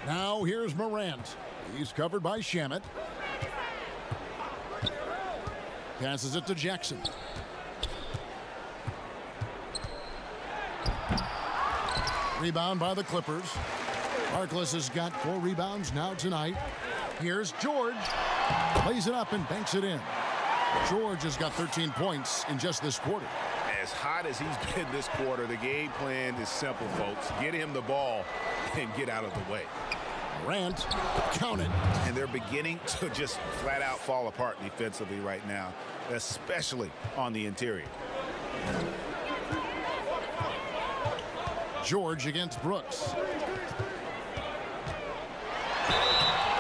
Speaker 1: Now here's Morant. He's covered by Shamet. Passes it to Jackson. Rebound by the Clippers. Harkless has got 4 rebounds now tonight. Here's George. Lays it up and banks it in. George has got 13 points in just this quarter.
Speaker 3: As hot as he's been this quarter, the game plan is simple, folks. Get him the ball and get out of the way.
Speaker 1: Morant, count it.
Speaker 3: And they're beginning to just flat out fall apart defensively right now, especially on the interior.
Speaker 1: George against Brooks.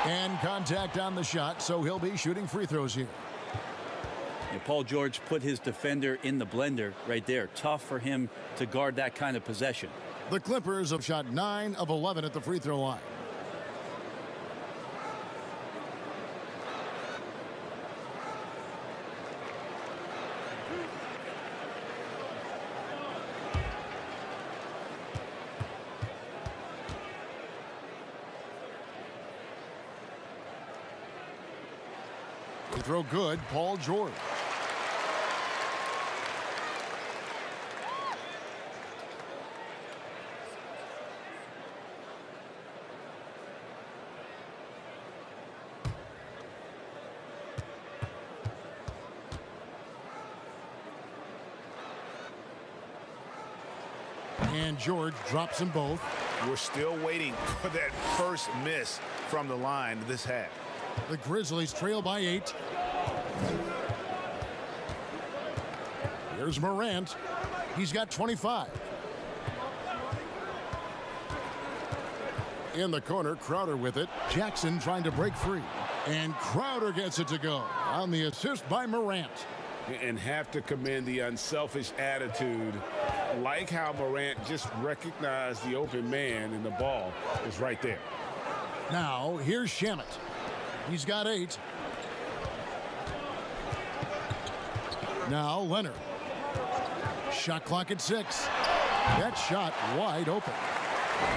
Speaker 1: And contact on the shot, so he'll be shooting free throws here.
Speaker 2: Yeah, Paul George put his defender in the blender right there. Tough for him to guard that kind of possession.
Speaker 1: The Clippers have shot 9 of 11 at the free throw line. Free throw good, Paul George. And George drops them both.
Speaker 3: We're still waiting for that first miss from the line this half.
Speaker 1: The Grizzlies trail by 8. Here's Morant. He's got 25. In the corner, Crowder with it. Jackson trying to break free. And Crowder gets it to go on the assist by Morant.
Speaker 3: And have to commend the unselfish attitude. Like how Morant just recognized the open man and the ball is right there.
Speaker 1: Now, here's Shamet. He's got 8. Now, Leonard. Shot clock at 6. That shot wide open.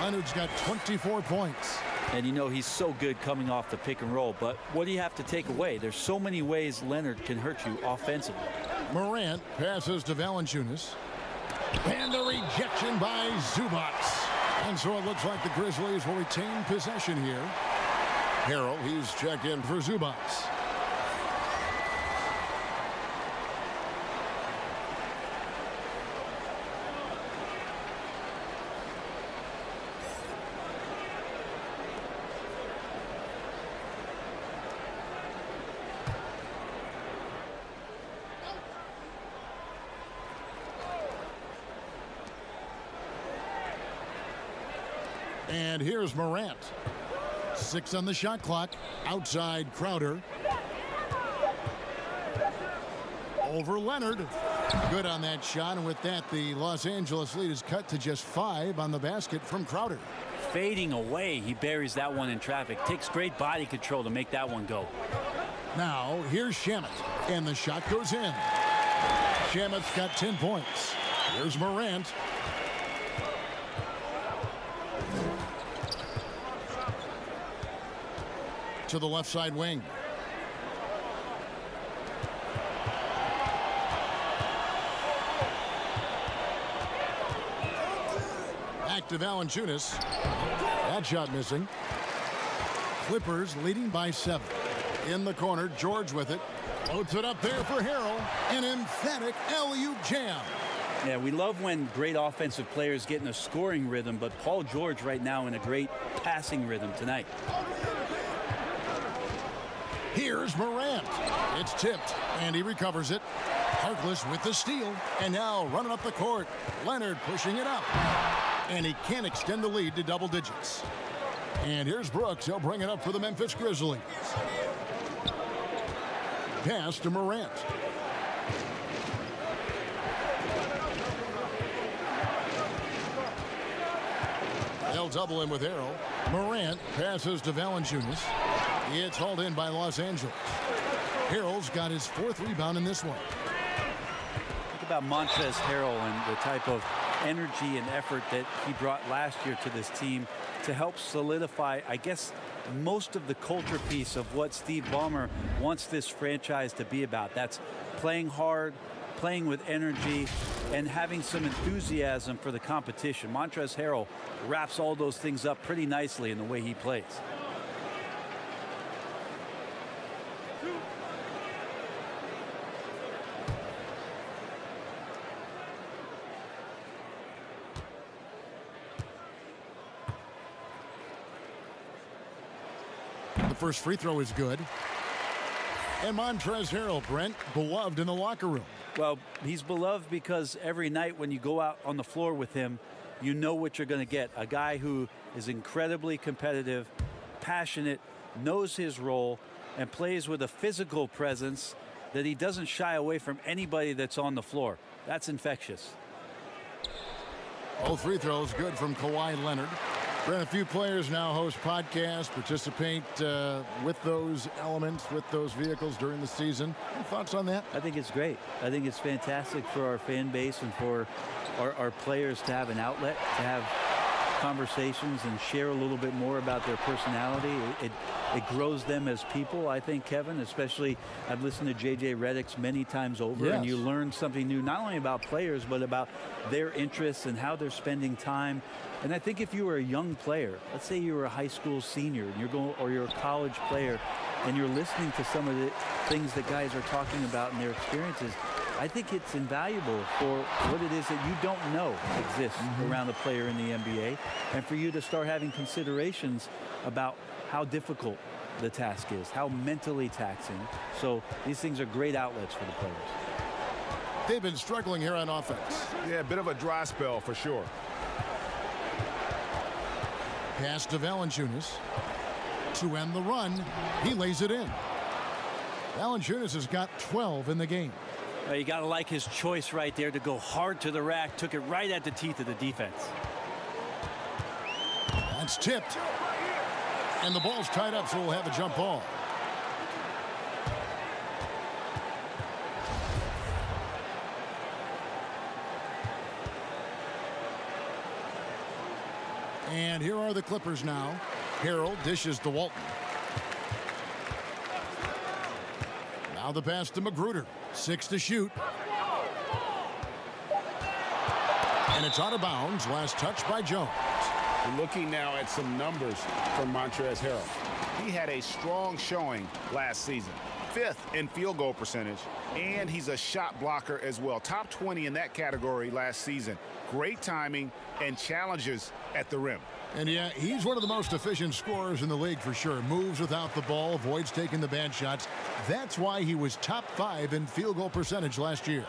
Speaker 1: Leonard's got 24 points.
Speaker 2: And you know he's so good coming off the pick and roll, but what do you have to take away? There's so many ways Leonard can hurt you offensively.
Speaker 1: Morant passes to Valanciunas. And a rejection by Zubac. And so it looks like the Grizzlies will retain possession here. Harrell, he's checked in for Zubac. And here's Morant. 6 on the shot clock. Outside Crowder. Over Leonard. Good on that shot, and with that, the Los Angeles lead is cut to just 5 on the basket from Crowder.
Speaker 2: Fading away, he buries that one in traffic. Takes great body control to make that one go.
Speaker 1: Now, here's Shamet, and the shot goes in. Shamet's got 10 points. Here's Morant. To the left side wing. Back to Valanciunas. That shot missing. Clippers leading by 7. In the corner, George with it. Floats it up there for Harrell. An emphatic alley-oop jam.
Speaker 2: Yeah, we love when great offensive players get in a scoring rhythm, but Paul George right now in a great passing rhythm tonight.
Speaker 1: Here's Morant. It's tipped, and he recovers it. Harkless with the steal, and now running up the court. Leonard pushing it up. And he can't extend the lead to double digits. And here's Brooks. He'll bring it up for the Memphis Grizzlies. Pass to Morant. They'll double him with Harrell. Morant passes to Valanciunas. It's hauled in by Los Angeles. Harrell's got his 4th rebound in this one.
Speaker 2: Think about Montrezl Harrell and the type of energy and effort that he brought last year to this team to help solidify, I guess, most of the culture piece of what Steve Ballmer wants this franchise to be about. That's playing hard, playing with energy, and having some enthusiasm for the competition. Montrezl Harrell wraps all those things up pretty nicely in the way he plays.
Speaker 1: The first free throw is good. And Montrezl Harrell, Brent, beloved in the locker room.
Speaker 2: Well, he's beloved because every night when you go out on the floor with him, you know what you're going to get. A guy who is incredibly competitive, passionate, knows his role, and plays with a physical presence that he doesn't shy away from anybody that's on the floor. That's infectious.
Speaker 1: All free throws good from Kawhi Leonard. Brent, a few players now host podcasts, participate with those elements, with those vehicles during the season. Any thoughts on that?
Speaker 2: I think it's great. I think it's fantastic for our fan base and for our players to have an outlet, to have conversations and share a little bit more about their personality. It grows them as people, I think, Kevin, especially I've listened to J.J. Redick's many times over,
Speaker 1: yes.
Speaker 2: And you learn something new, not only about players, but about their interests and how they're spending time. And I think if you were a young player, let's say you were a high school senior and you're a college player and you're listening to some of the things that guys are talking about in their experiences, I think it's invaluable for what it is that you don't know exists around a player in the NBA, and for you to start having considerations about how difficult the task is, how mentally taxing. So these things are great outlets for the players.
Speaker 1: They've been struggling here on offense.
Speaker 3: Yeah, a bit of a dry spell for sure.
Speaker 1: Pass to Valanciunas. To end the run, he lays it in. Valanciunas has got 12 in the game.
Speaker 2: You got to like his choice right there to go hard to the rack. Took it right at the teeth of the defense.
Speaker 1: That's tipped. And the ball's tied up, so we'll have a jump ball. And here are the Clippers now. Harrell dishes to Walton. Now the pass to Magruder. 6 to shoot. And it's out of bounds. Last touch by Jones.
Speaker 3: We're looking now at some numbers from Montrezl Harrell. He had a strong showing last season. 5th in field goal percentage, and he's a shot blocker as well. Top 20 in that category last season. Great timing and challenges at the rim.
Speaker 1: And yeah, he's one of the most efficient scorers in the league for sure. Moves without the ball, avoids taking the bad shots. That's why he was top 5 in field goal percentage last year.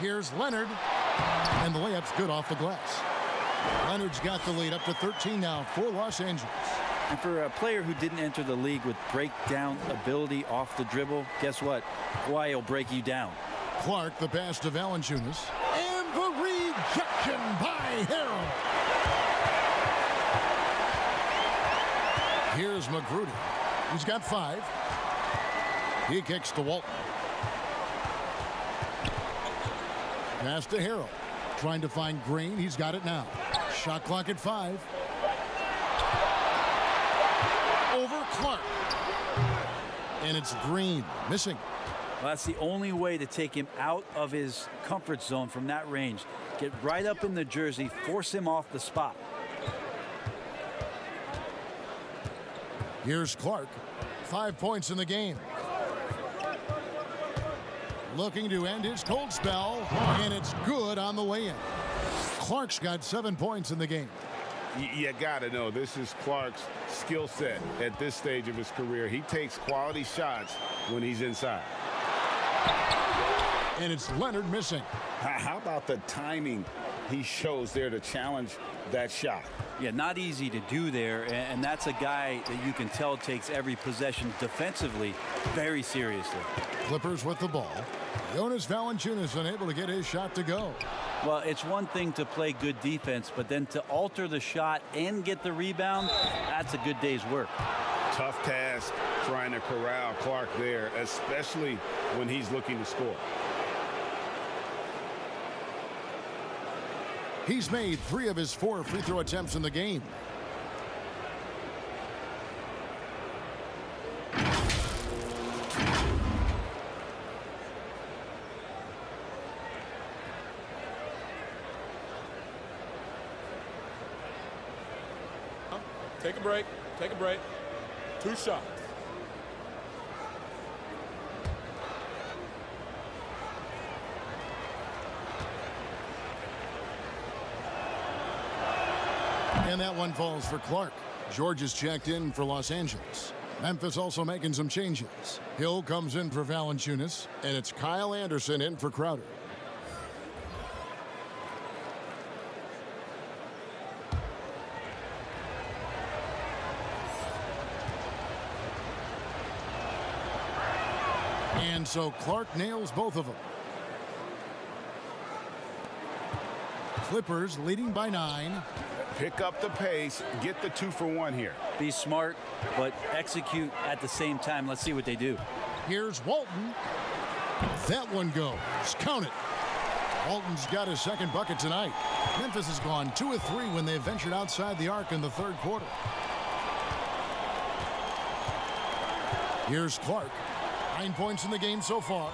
Speaker 1: Here's Leonard, and the layup's good off the glass. Leonard's got the lead up to 13 now for Los Angeles.
Speaker 2: And for a player who didn't enter the league with breakdown ability off the dribble, guess what? Kawhi will break you down.
Speaker 1: Clark, the pass to Valanciunas, and the rejection by Harrell. Here's Magruder. He's got 5. He kicks to Walton. Pass to Harrell. Trying to find Green. He's got it now. Shot clock at 5. Over Clark. And it's Green missing.
Speaker 2: Well, that's the only way to take him out of his comfort zone from that range. Get right up in the jersey, force him off the spot.
Speaker 1: Here's Clark. 5 points in the game. Looking to end his cold spell, and it's good on the way in. Clark's got 7 points in the game.
Speaker 3: You got to know, this is Clark's skill set at this stage of his career. He takes quality shots when he's inside.
Speaker 1: And it's Leonard missing.
Speaker 3: How about the timing he shows there to challenge that shot?
Speaker 2: Yeah, not easy to do there, and that's a guy that you can tell takes every possession defensively very seriously.
Speaker 1: Clippers with the ball. Jonas Valanciunas unable to get his shot to go.
Speaker 2: Well, it's one thing to play good defense, but then to alter the shot and get the rebound, that's a good day's work.
Speaker 3: Tough task trying to corral Clark there, especially when he's looking to score.
Speaker 1: He's made 3 of his 4 free throw attempts in the game.
Speaker 4: Take a break. Take a break. 2 shots.
Speaker 1: And that one falls for Clark. George is checked in for Los Angeles. Memphis also making some changes. Hill comes in for Valanciunas, and it's Kyle Anderson in for Crowder. And so Clark nails both of them. Clippers leading by 9.
Speaker 3: Pick up the pace, get the 2 for 1 here.
Speaker 2: Be smart, but execute at the same time. Let's see what they do.
Speaker 1: Here's Walton. That one goes. Count it. Walton's got his second bucket tonight. Memphis has gone 2 of 3 when they ventured outside the arc in the 3rd quarter. Here's Clark. 9 points in the game so far.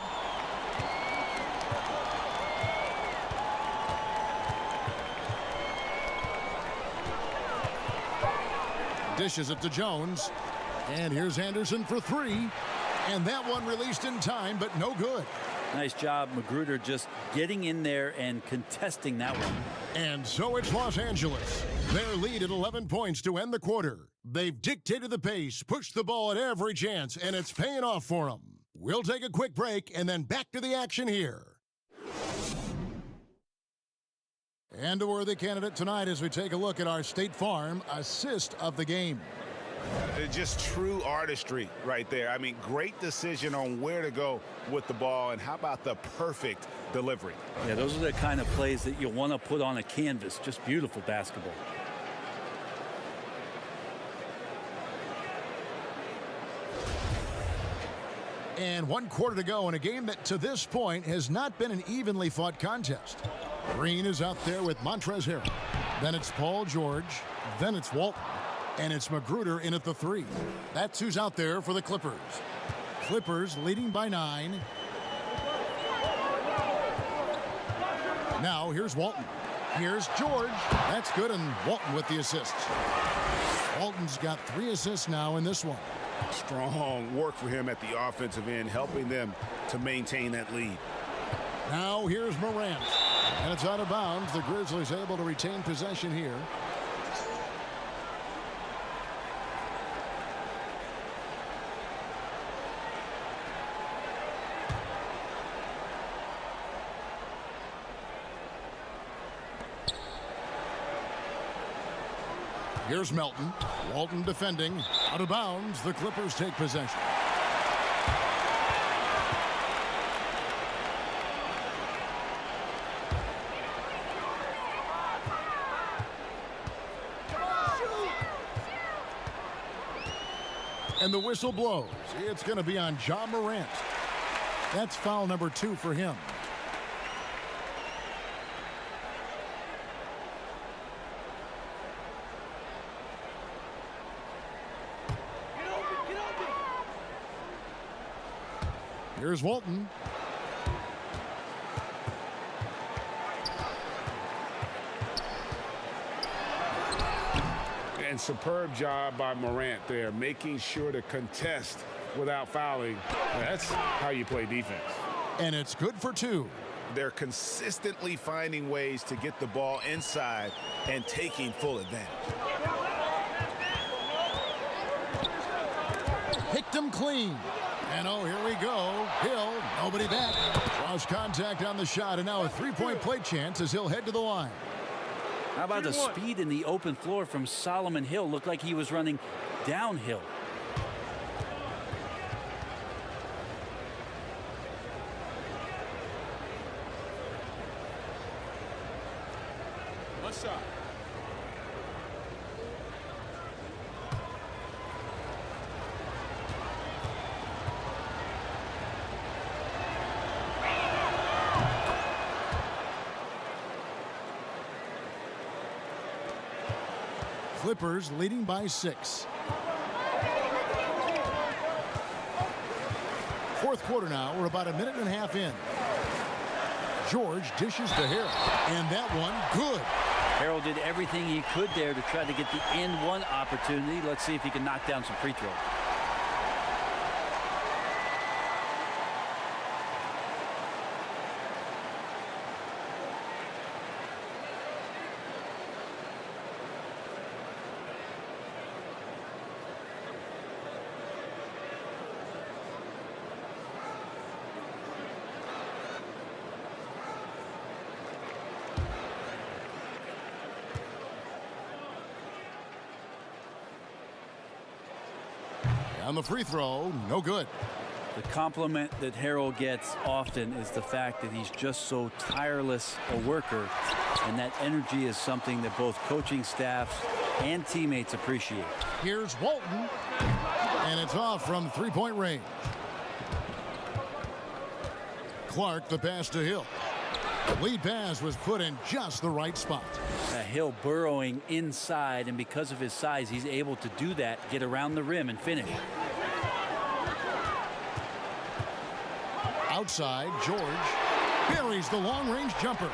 Speaker 1: Dishes it to Jones. And here's Anderson for 3. And that one released in time, but no good.
Speaker 2: Nice job, Magruder, just getting in there and contesting that one.
Speaker 1: And so it's Los Angeles. Their lead at 11 points to end the quarter. They've dictated the pace, pushed the ball at every chance, and it's paying off for them. We'll take a quick break and then back to the action here. And a worthy candidate tonight as we take a look at our State Farm assist of the game.
Speaker 3: Just true artistry right there. I mean, great decision on where to go with the ball, and how about the perfect delivery?
Speaker 2: Yeah, those are the kind of plays that you want to put on a canvas. Just beautiful basketball.
Speaker 1: And 1 quarter to go in a game that to this point has not been an evenly fought contest. Green is out there with Montrezl Harrell. Then it's Paul George. Then it's Walton. And it's Magruder in at the 3. That's who's out there for the Clippers. Clippers leading by 9. Now here's Walton. Here's George. That's good, and Walton with the assist. Walton's got 3 assists now in this one.
Speaker 3: Strong work for him at the offensive end, helping them to maintain that lead.
Speaker 1: Now here's Morant. And it's out of bounds. The Grizzlies able to retain possession here. Here's Melton. Walton defending. Out of bounds. The Clippers take possession. And the whistle blows. It's going to be on Ja Morant. That's foul number 2 for him. Here's Walton.
Speaker 3: And superb job by Morant there, making sure to contest without fouling. That's how you play defense.
Speaker 1: And it's good for 2.
Speaker 3: They're consistently finding ways to get the ball inside and taking full advantage.
Speaker 1: Picked him clean. And oh, here we go. Hill, nobody back. Draws contact on the shot, and now a three-point play chance as he'll head to the line.
Speaker 2: How about the speed in the open floor from Solomon Hill? Looked like he was running downhill.
Speaker 4: One shot.
Speaker 1: Clippers leading by 6. Fourth quarter now. We're about a minute and a half in. George dishes to Harrell. And that one, good.
Speaker 2: Harrell did everything he could there to try to get the N1 opportunity. Let's see if he can knock down some free throws.
Speaker 1: On the free throw, no good.
Speaker 2: The compliment that Harrell gets often is the fact that he's just so tireless a worker, and that energy is something that both coaching staffs and teammates appreciate.
Speaker 1: Here's Walton, and it's off from three-point range. Clark, the pass to Hill. The lead pass was put in just the right spot.
Speaker 2: Hill burrowing inside, and because of his size, he's able to do that, get around the rim and finish.
Speaker 1: Outside, George buries the long-range jumper.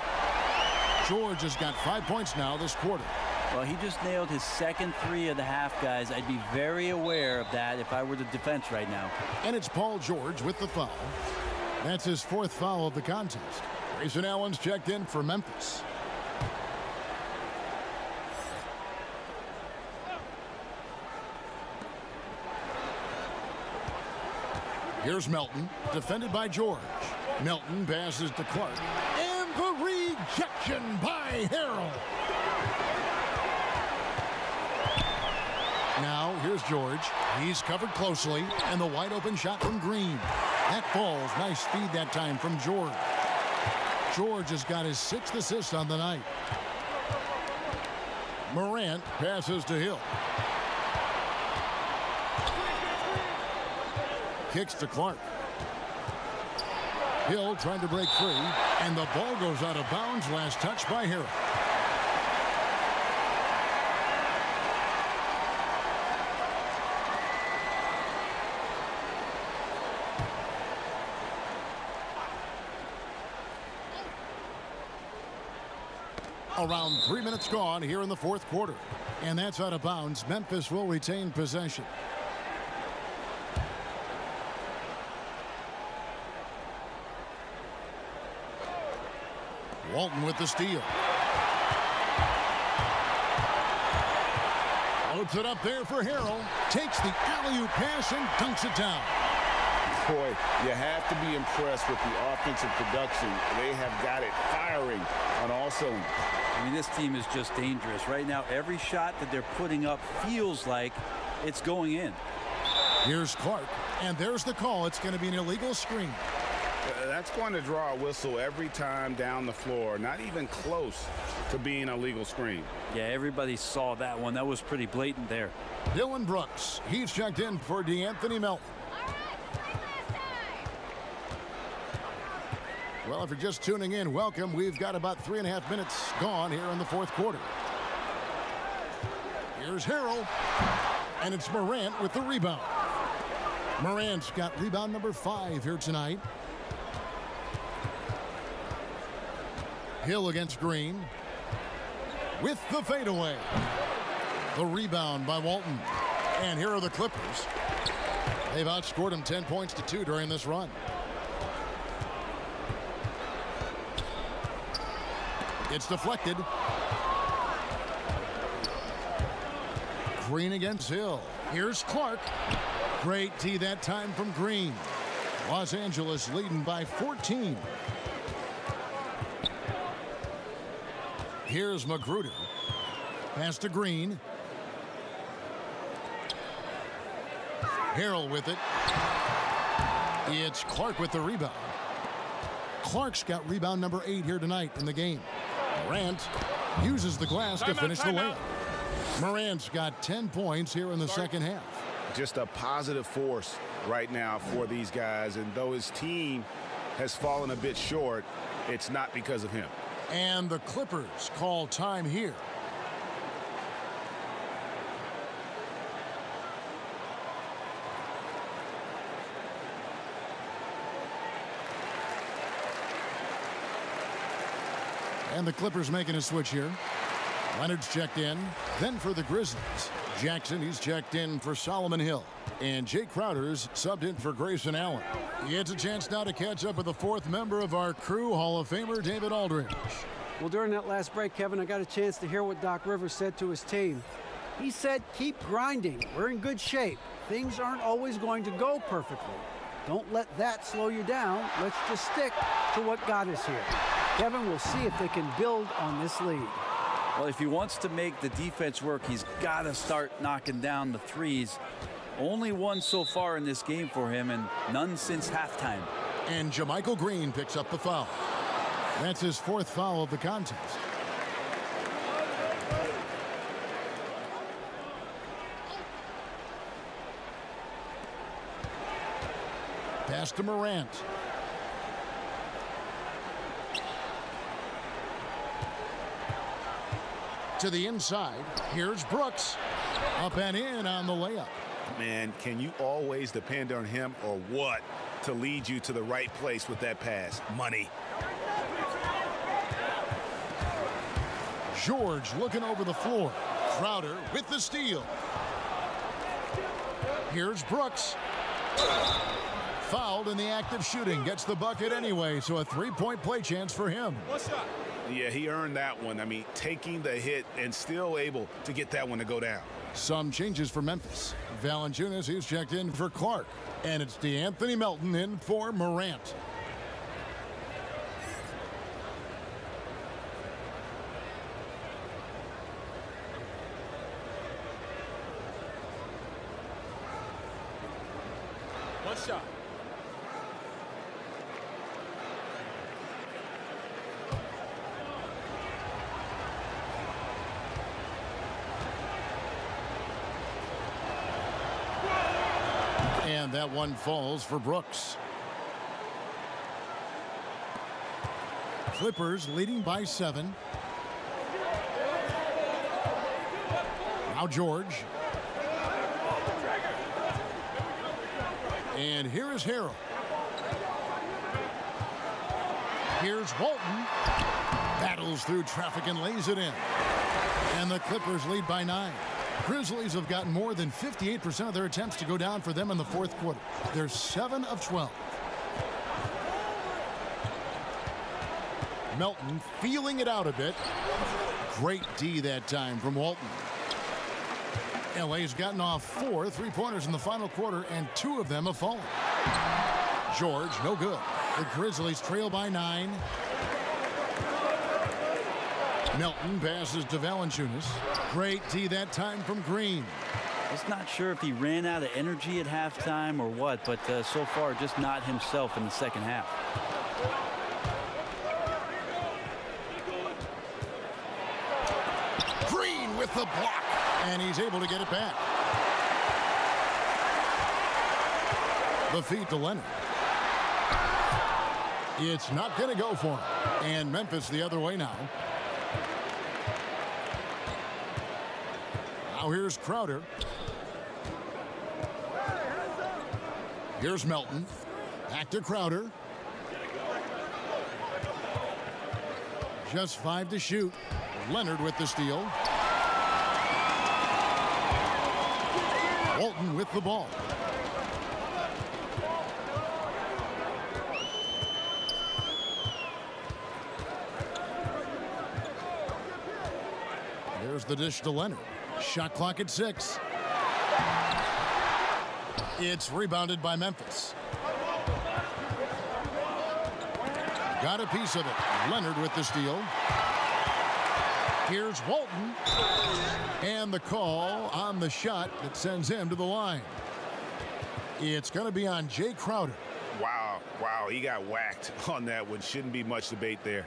Speaker 1: George has got 5 points now this quarter.
Speaker 2: Well, he just nailed his second 3 of the half, guys. I'd be very aware of that if I were the defense right now.
Speaker 1: And it's Paul George with the foul. That's his 4th foul of the contest. Grayson Allen's checked in for Memphis. Here's Melton, defended by George. Melton passes to Clark. And the rejection by Harrell. Now, here's George. He's covered closely, and the wide open shot from Green. That falls. Nice speed that time from George. George has got his 6th assist on the night. Morant passes to Hill. Kicks to Clark. Hill trying to break free, and the ball goes out of bounds. Last touch by Harrell. Around 3 minutes gone here in the 4th quarter. And that's out of bounds. Memphis will retain possession. Walton with the steal. Floats it up there for Harrell. Takes the alley-oop pass and dunks it down.
Speaker 3: Boy, you have to be impressed with the offensive production. They have got it firing on all cylinders.
Speaker 2: I mean, this team is just dangerous. Right now, every shot that they're putting up feels like it's going in.
Speaker 1: Here's Clark, and there's the call. It's going to be an illegal screen.
Speaker 3: That's going to draw a whistle every time down the floor. Not even close to being a legal screen.
Speaker 2: Yeah, everybody saw that one. That was pretty blatant there.
Speaker 1: Dylan Brooks, he's checked in for DeAnthony Melton. Well, if you're just tuning in, welcome. We've got about 3.5 minutes gone here in the fourth quarter. Here's Harrell, and it's Morant with the rebound. Morant's got rebound number 5 here tonight. Hill against Green with the fadeaway. The rebound by Walton. And here are the Clippers. They've outscored them 10 points to 2 during this run. It's deflected. Green against Hill. Here's Clark. Great D that time from Green. Los Angeles leading by 14. Here's Magruder. Pass to Green. Harrell with it. It's Clark with the rebound. Clark's got rebound number 8 here tonight in the game. Morant uses the glass to finish the layup. Morant's got 10 points here in the second half.
Speaker 3: Just a positive force right now for these guys, and though his team has fallen a bit short, it's not because of him.
Speaker 1: And the Clippers call time here. And the Clippers making a switch here. Leonard's checked in. Then for the Grizzlies, Jackson, he's checked in for Solomon Hill. And Jay Crowder's subbed in for Grayson Allen. He gets a chance now to catch up with the 4th member of our crew, Hall of Famer David Aldridge.
Speaker 6: Well, during that last break, Kevin, I got a chance to hear what Doc Rivers said to his team. He said, keep grinding. We're in good shape. Things aren't always going to go perfectly. Don't let that slow you down. Let's just stick to what got us here. Kevin, we'll see if they can build on this lead.
Speaker 2: Well, if he wants to make the defense work, he's got to start knocking down the threes. Only one so far in this game for him, and none since halftime.
Speaker 1: And JaMychal Green picks up the foul. That's his 4th foul of the contest. Pass to Morant. To the inside. Here's Brooks. Up and in on the layup.
Speaker 3: Man, can you always depend on him or what to lead you to the right place with that pass? Money.
Speaker 1: George looking over the floor. Crowder with the steal. Here's Brooks. Fouled in the act of shooting. Gets the bucket anyway, so a 3-point play chance for him.
Speaker 4: One shot.
Speaker 3: Yeah, he earned that one. I mean, taking the hit and still able to get that one to go down.
Speaker 1: Some changes for Memphis. Valanciunas, he's checked in for Clark. And it's DeAnthony Melton in for Morant.
Speaker 4: One shot.
Speaker 1: And that one falls for Brooks. Clippers leading by 7. Now George. And here is Harrell. Here's Walton. Battles through traffic and lays it in. And the Clippers lead by 9. Grizzlies have gotten more than 58% of their attempts to go down for them in the fourth quarter. They're 7 of 12. Melton feeling it out a bit. Great D that time from Walton. LA's gotten off 4 3-pointers in the final quarter, and 2 of them have fallen. George, no good. The Grizzlies trail by 9. Melton passes to Valanciunas. Great D that time from Green.
Speaker 2: Just not sure if he ran out of energy at halftime or what, but so far just not himself in the second half.
Speaker 1: Green with the block, and he's able to get it back. The feed to Leonard. It's not going to go for him. And Memphis the other way now. Now here's Crowder. Here's Melton. Back to Crowder. Just 5 to shoot. Leonard with the steal. Walton with the ball. There's the dish to Leonard. Shot clock at 6. It's rebounded by Memphis. Got a piece of it. Leonard with the steal. Here's Walton. And the call on the shot that sends him to the line. It's going to be on Jay Crowder.
Speaker 3: Wow, he got whacked on that one. Shouldn't be much debate there.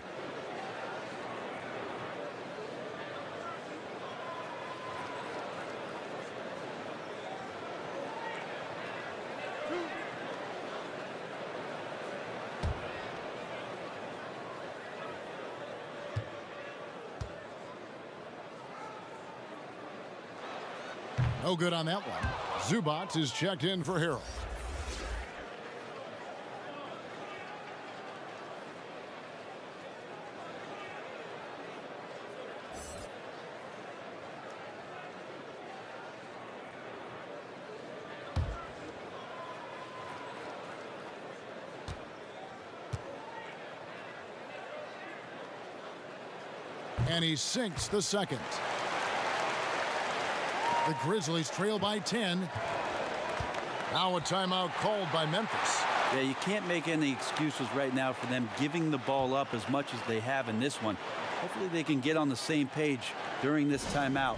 Speaker 1: No good on that one. Zubac is checked in for Harold. And he sinks the second. The Grizzlies trail by 10. Now a timeout called by Memphis.
Speaker 2: Yeah, you can't make any excuses right now for them giving the ball up as much as they have in this one. Hopefully they can get on the same page during this timeout.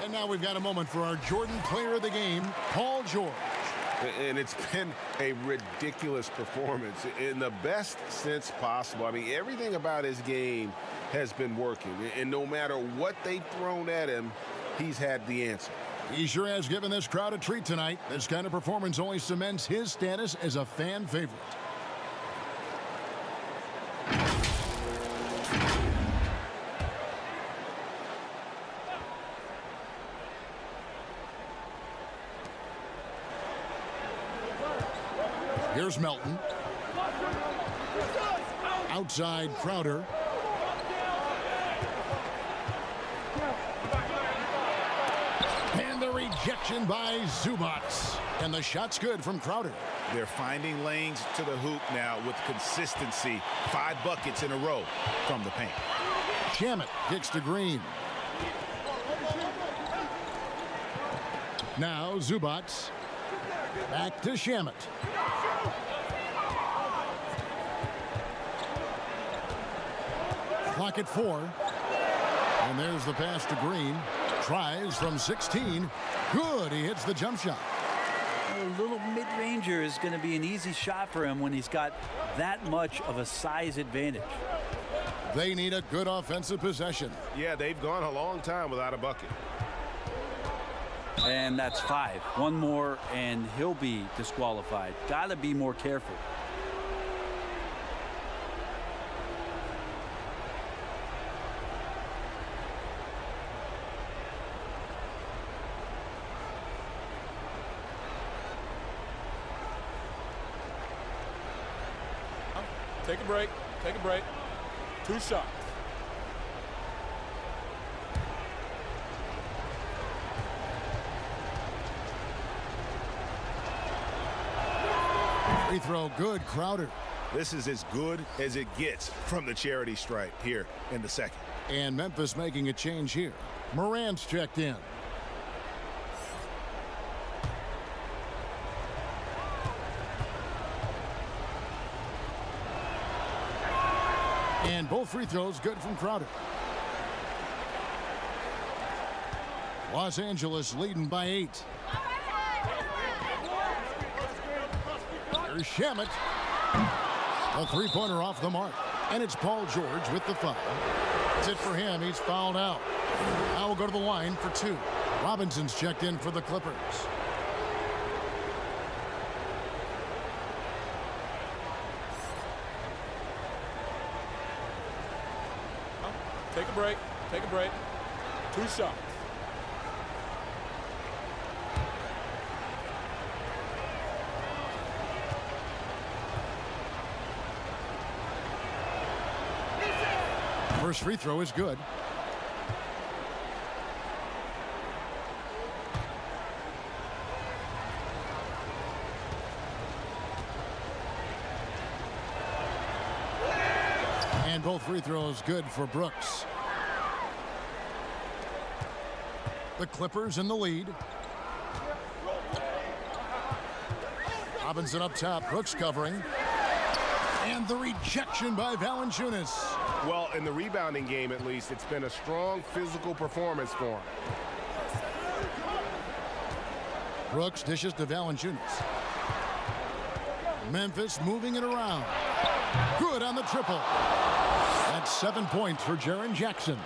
Speaker 1: And now we've got a moment for our Jordan Player of the Game, Paul George.
Speaker 5: And it's been a ridiculous performance in the best sense possible. I mean, everything about his game has been working. And no matter what they've thrown at him, he's had the answer.
Speaker 1: He sure has given this crowd a treat tonight. This kind of performance only cements his status as a fan favorite. Here's Melton. Outside Crowder. And the rejection by Zubac. And the shot's good from Crowder.
Speaker 3: They're finding lanes to the hoop now with consistency. 5 buckets in a row from the paint.
Speaker 1: Shamet kicks to Green. Now Zubac. Back to Shamet. Clock at 4. And there's the pass to Green. Tries from 16. Good. He hits the jump shot.
Speaker 2: A little mid-ranger is going to be an easy shot for him when he's got that much of a size advantage.
Speaker 1: They need a good offensive possession.
Speaker 5: Yeah, they've gone a long time without a bucket.
Speaker 2: And that's 5. One more, and he'll be disqualified. Got to be more careful.
Speaker 4: Take a break. Take a break. 2 shots.
Speaker 1: Free throw good, Crowder.
Speaker 3: This is as good as it gets from the charity stripe here in the second.
Speaker 1: And Memphis making a change here. Morant's checked in. And both free throws good from Crowder. Los Angeles leading by 8. Here's Shamet. A three-pointer off the mark. And it's Paul George with the foul. That's it for him. He's fouled out. Now we'll go to the line for 2. Robinson's checked in for the Clippers.
Speaker 4: Take a break. Take a break. 2 shots.
Speaker 1: First free throw is good. And both free throws good for Brooks. The Clippers in the lead. Robinson up top, Brooks covering. And the rejection by Valanciunas.
Speaker 5: Well, in the rebounding game, at least, it's been a strong physical performance for him.
Speaker 1: Brooks dishes to Valanciunas. Memphis moving it around. Good on the triple. That's 7 points for Jaren Jackson.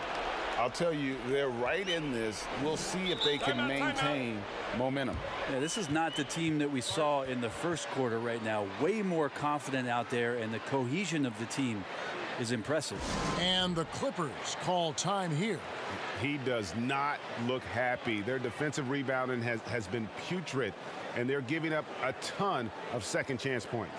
Speaker 3: I'll tell you, they're right in this. We'll see if they can maintain momentum.
Speaker 2: Yeah, this is not the team that we saw in the first quarter right now. Way more confident out there, and the cohesion of the team is impressive.
Speaker 1: And the Clippers call time here.
Speaker 5: He does not look happy. Their defensive rebounding has been putrid, and they're giving up a ton of second chance points.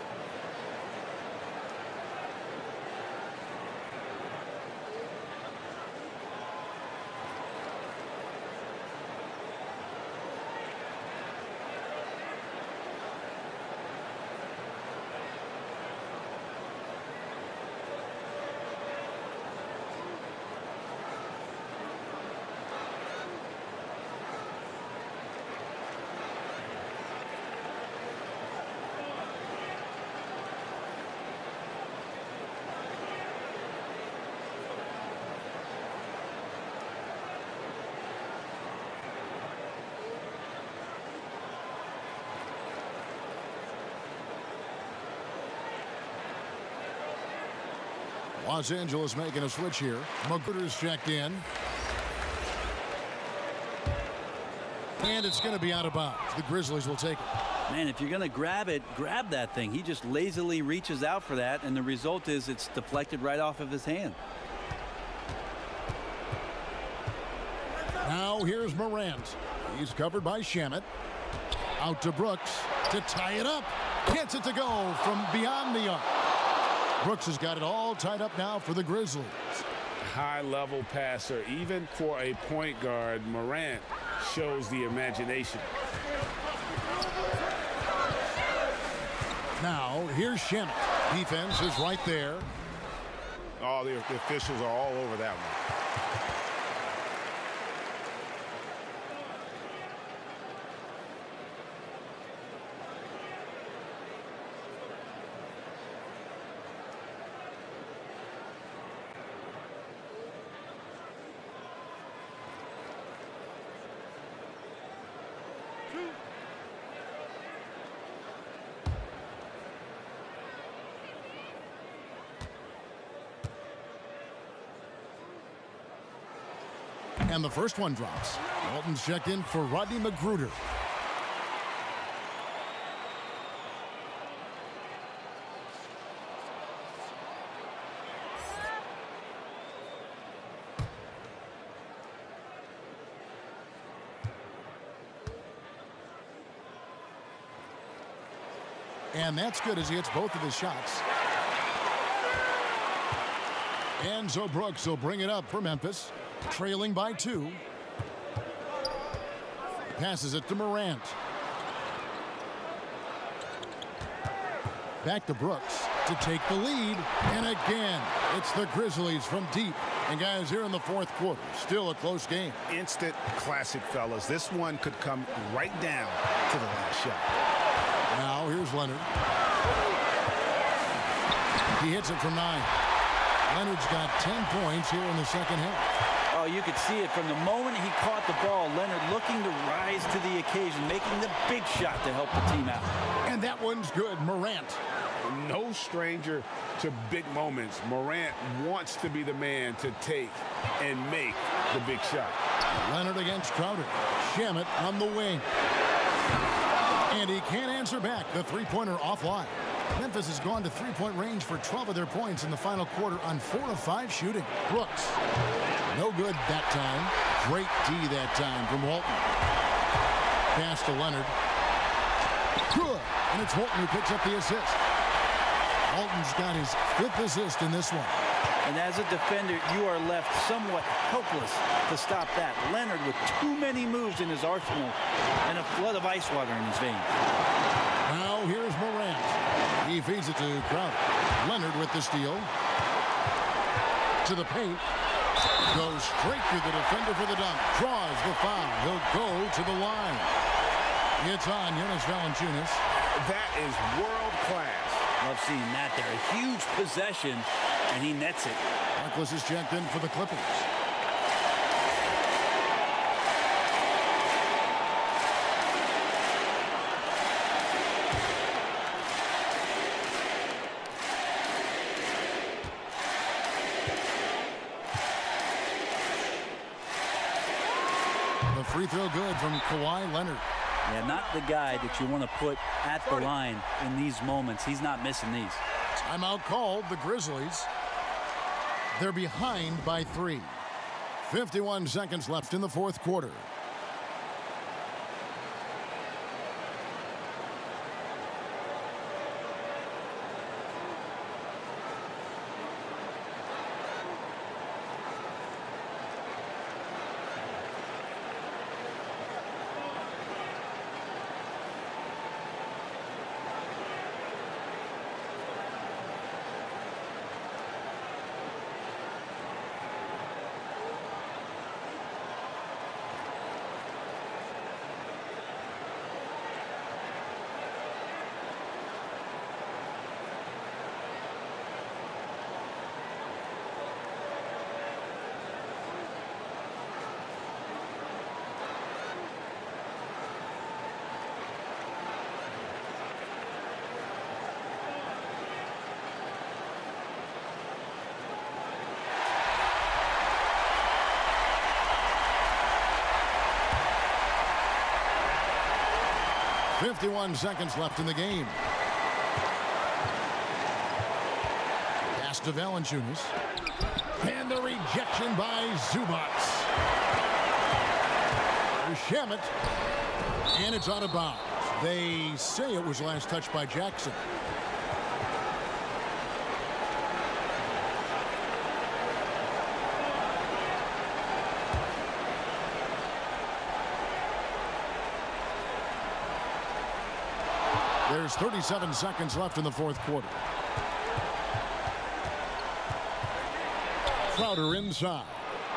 Speaker 1: Los Angeles making a switch here. Magruder's checked in. And it's going to be out of bounds. The Grizzlies will take it.
Speaker 2: Man, if you're going to grab it, grab that thing. He just lazily reaches out for that, and the result is it's deflected right off of his hand.
Speaker 1: Now here's Morant. He's covered by Shamet. Out to Brooks to tie it up. Gets it to go from beyond the arc. Brooks has got it all tied up now for the Grizzlies.
Speaker 3: High-level passer. Even for a point guard, Morant shows the imagination.
Speaker 1: Now, here's Shamet. Defense is right there.
Speaker 5: Oh, the officials are all over that one.
Speaker 1: And the first one drops. Walton's checked in for Rodney McGruder. And that's good as he hits both of his shots. Enzo Brooks will bring it up for Memphis, trailing by 2. Passes it to Morant. Back to Brooks to take the lead. And again, it's the Grizzlies from deep. And guys, here in the fourth quarter, still a close game.
Speaker 3: Instant classic, fellas. This one could come right down to the last shot.
Speaker 1: Now here's Leonard. He hits it from 9. Leonard's got 10 points here in the second half.
Speaker 2: Oh, you could see it from the moment he caught the ball. Leonard looking to rise to the occasion, making the big shot to help the team out.
Speaker 1: And that one's good. Morant.
Speaker 3: No stranger to big moments. Morant wants to be the man to take and make the big shot.
Speaker 1: Leonard against Crowder. Shamet on the wing. And he can't answer back. The three-pointer offline. Memphis has gone to three-point range for 12 of their points in the final quarter on 4 of 5 shooting. Brooks. No good that time. Great D that time from Walton. Pass to Leonard. Good. And it's Walton who picks up the assist. Walton's got his 5th assist in this one.
Speaker 2: And as a defender, you are left somewhat helpless to stop that. Leonard with too many moves in his arsenal and a flood of ice water in his veins.
Speaker 1: Now here's Morant. He feeds it to Crowder. Leonard with the steal. To the paint. Goes straight to the defender for the dunk. Draws the foul. He'll go to the line. It's on Jonas Valanciunas.
Speaker 3: That is world class.
Speaker 2: Love seeing that there. A huge possession, and he nets it.
Speaker 1: Harkless is checked in for the Clippers. The free throw good from Kawhi Leonard.
Speaker 2: Yeah, not the guy that you want to put at the line in these moments. He's not missing these.
Speaker 1: Timeout called. The Grizzlies. They're behind by 3. 51 seconds left in the fourth quarter. .51 seconds left in the game. Pass to Valanciunas. And the rejection by Zubac. Shamet. And it's out of bounds. They say it was last touched by Jackson. There's 37 seconds left in the fourth quarter. Crowder inside.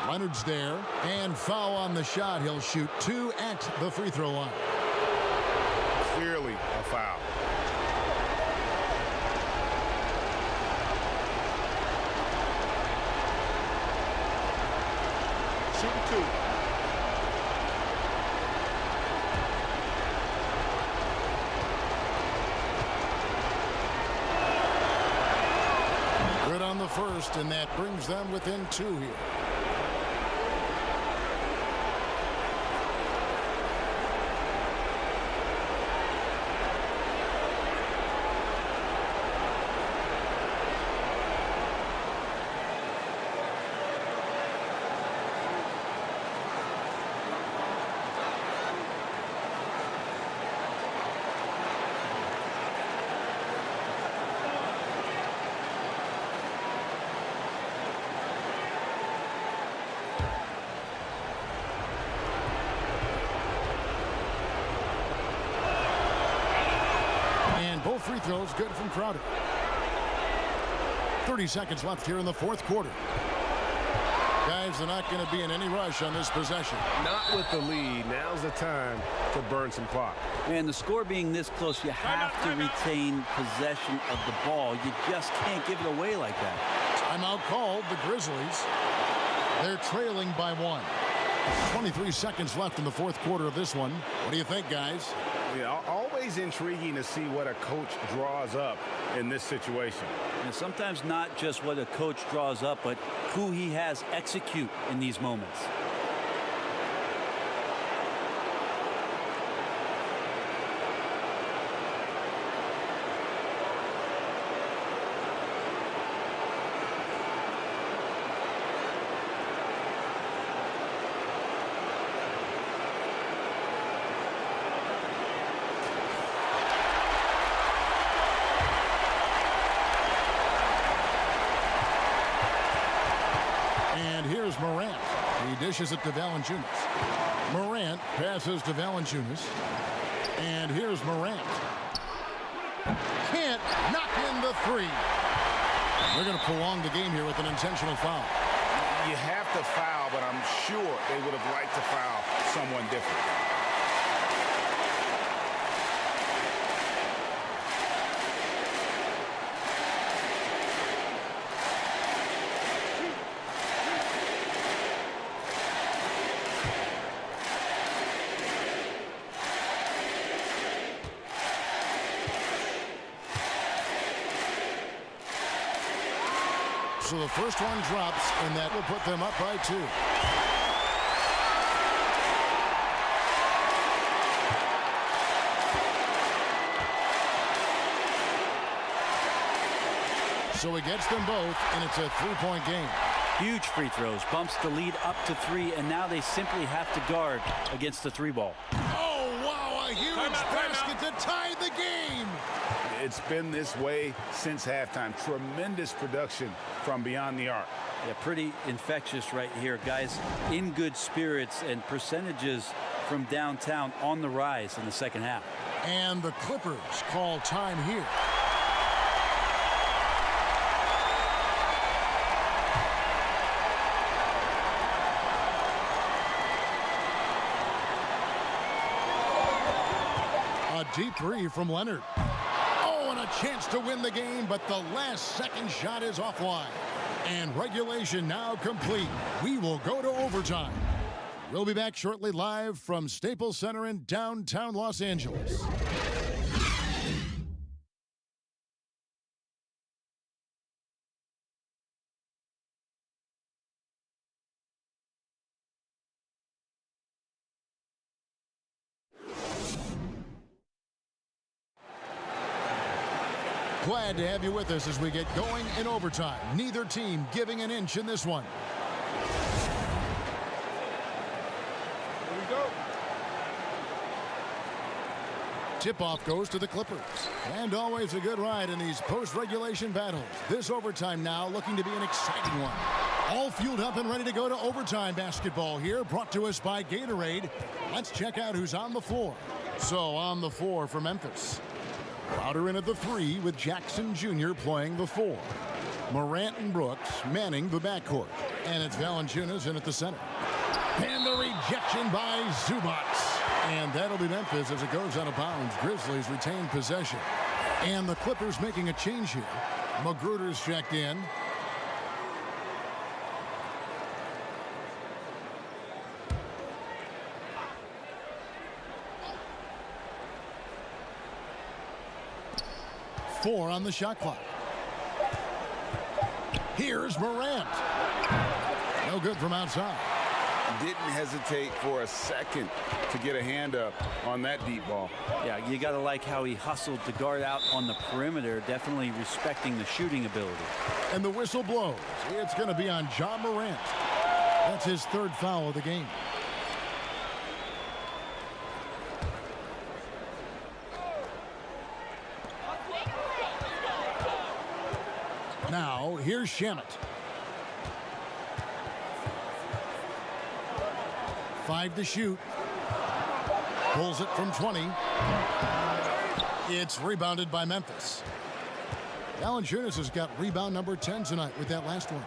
Speaker 1: Leonard's there. And foul on the shot. He'll shoot 2 at the free throw line.
Speaker 3: Clearly a foul. Shooting 2.
Speaker 1: On the first, and that brings them within 2 here. free throws good from Crowder. 30 seconds left here in the fourth quarter. Guys, they're not going to be in any rush on this possession.
Speaker 5: Not with the lead. Now's the time to burn some clock.
Speaker 2: And the score being this close, you have to retain possession of the ball. You just can't give it away like that.
Speaker 1: Timeout called. The Grizzlies, they're trailing by 1. 23 seconds left in the fourth quarter of this one. What do you think, guys?
Speaker 3: Yeah, always intriguing to see what a coach draws up in this situation.
Speaker 2: And sometimes not just what a coach draws up, but who he has execute in these moments.
Speaker 1: Morant. He dishes it to Valanciunas. Morant passes to Valanciunas. And here's Morant. Can't knock in the three. They're going to prolong the game here with an intentional foul.
Speaker 3: You have to foul, but I'm sure they would have liked to foul someone different.
Speaker 1: So the first one drops, and that will put them up by 2. So he gets them both, and it's a 3-point game.
Speaker 2: Huge free throws, bumps the lead up to 3, and now they simply have to guard against the 3-ball.
Speaker 1: Oh, wow, a huge basket to tie the game.
Speaker 3: It's been this way since halftime. Tremendous production from beyond the arc.
Speaker 2: Yeah, pretty infectious right here. Guys in good spirits, and percentages from downtown on the rise in the second half.
Speaker 1: And the Clippers call time here. A deep three from Leonard. A chance to win the game, but the last second shot is offline. And regulation now complete. We will go to overtime. We'll be back shortly live from Staples Center in downtown Los Angeles. Glad to have you with us as we get going in overtime. Neither team giving an inch in this one.
Speaker 4: Here we go.
Speaker 1: Tip-off goes to the Clippers. And always a good ride in these post-regulation battles. This overtime now looking to be an exciting one. All fueled up and ready to go to overtime basketball here, brought to us by Gatorade. Let's check out who's on the floor. So on the floor for Memphis, Crowder in at the 3 with Jackson Jr. playing the 4. Morant and Brooks manning the backcourt. And it's Valanciunas in at the center. And the rejection by Zubac. And that'll be Memphis as it goes out of bounds. Grizzlies retain possession. And the Clippers making a change here. Magruder's checked in. Four on the shot clock. Here's Morant. No good from outside.
Speaker 3: Didn't hesitate for a second to get a hand up on that deep ball.
Speaker 2: Yeah, you got to like how he hustled to guard out on the perimeter, definitely respecting the shooting ability.
Speaker 1: And the whistle blows. It's going to be on Ja Morant. That's his 3rd foul of the game. Now, here's Shamet. 5 to shoot. Pulls it from 20. It's rebounded by Memphis. Valanciunas has got rebound number 10 tonight with that last one.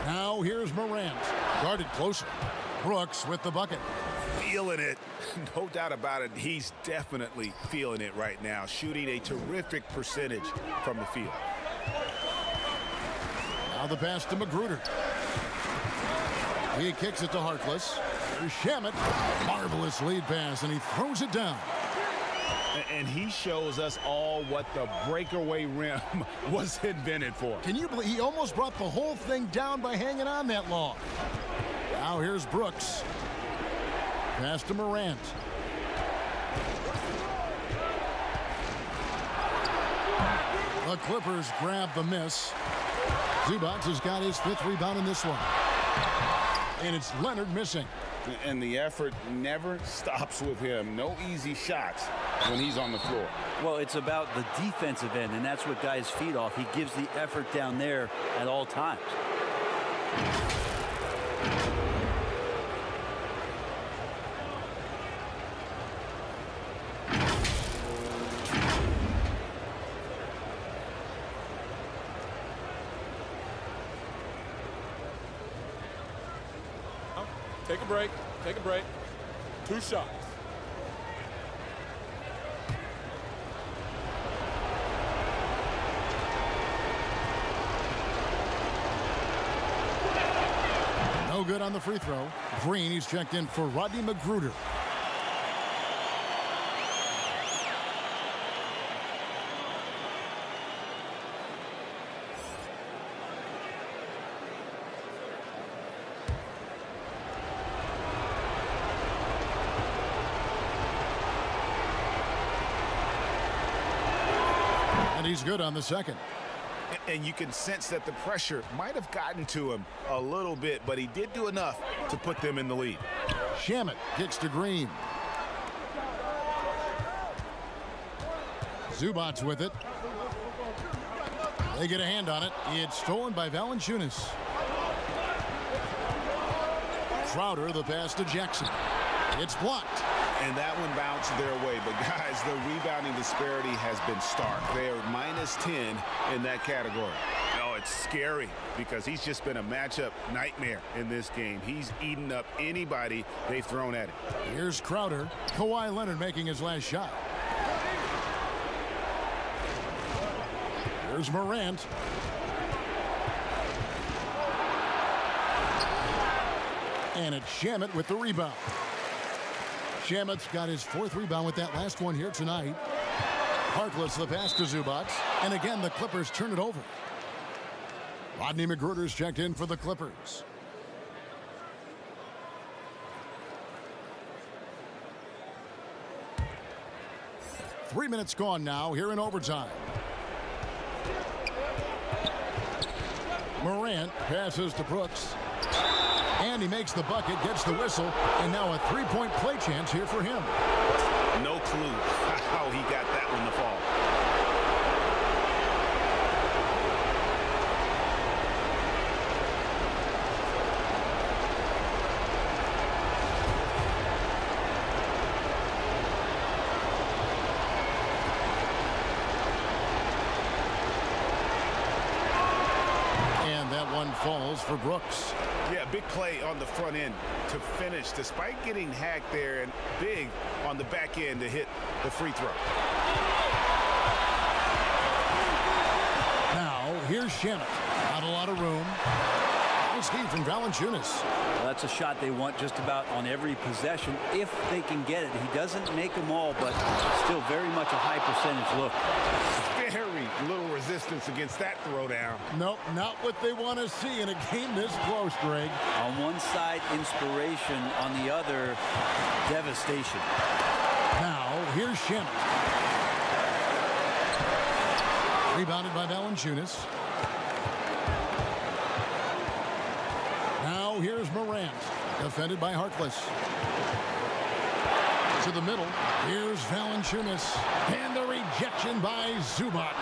Speaker 1: Now here's Morant. Guarded closer. Brooks with the bucket.
Speaker 3: Feeling it. No doubt about it. He's definitely feeling it right now. Shooting a terrific percentage from the field.
Speaker 1: Now the pass to Magruder. He kicks it to Harkless. Shamet. Marvelous lead pass, and he throws it down.
Speaker 3: And he shows us all what the breakaway rim was invented for.
Speaker 1: Can you believe he almost brought the whole thing down by hanging on that long? Now here's Brooks. Pass to Morant. The Clippers grab the miss. Zubac has got his 5th rebound in this one. And it's Leonard missing.
Speaker 3: And the effort never stops with him. No easy shots when he's on the floor.
Speaker 2: Well, it's about the defensive end, and that's what guys feed off. He gives the effort down there at all times.
Speaker 4: Take a break. Take a break. 2 shots.
Speaker 1: No good on the free throw. Green, he's checked in for Rodney Magruder. And he's good on the second.
Speaker 3: And you can sense that the pressure might have gotten to him a little bit, but he did do enough to put them in the lead.
Speaker 1: Shamet kicks to Green. Zubac with it. They get a hand on it. It's stolen by Valanciunas. Crowder, the pass to Jackson. It's blocked.
Speaker 3: And that one bounced their way. But, guys, the rebounding disparity has been stark. They are -10 in that category. Oh, it's scary because he's just been a matchup nightmare in this game. He's eaten up anybody they've thrown at him.
Speaker 1: Here's Crowder. Kawhi Leonard making his last shot. Here's Morant. And it's Shamet with the rebound. Shamet's got his 4th rebound with that last one here tonight. Harkless the pass to Zubac. And again, the Clippers turn it over. Rodney Magruder's checked in for the Clippers. Three minutes gone now here in overtime. Morant passes to Brooks. And he makes the bucket, gets the whistle, and now a 3-point play chance here for him.
Speaker 3: No clue how he got that one to fall.
Speaker 1: And that one falls for Brooks.
Speaker 3: Yeah, big play on the front end to finish, despite getting hacked there, and big on the back end to hit the free throw.
Speaker 1: Now, here's Shamet. Not a lot of room. Nice feed from Valanciunas.
Speaker 2: Well, that's a shot they want just about on every possession if they can get it. He doesn't make them all, but still very much a high percentage look.
Speaker 3: Very little resistance against that throwdown.
Speaker 1: Nope, not what they want to see in a game this close, Greg.
Speaker 2: On one side, inspiration. On the other, devastation.
Speaker 1: Now, here's Shamet. Rebounded by Valanciunas. Now, here's Morant. Defended by Harkless. To the middle. Here's Valanciunas. And the rejection by Zubac.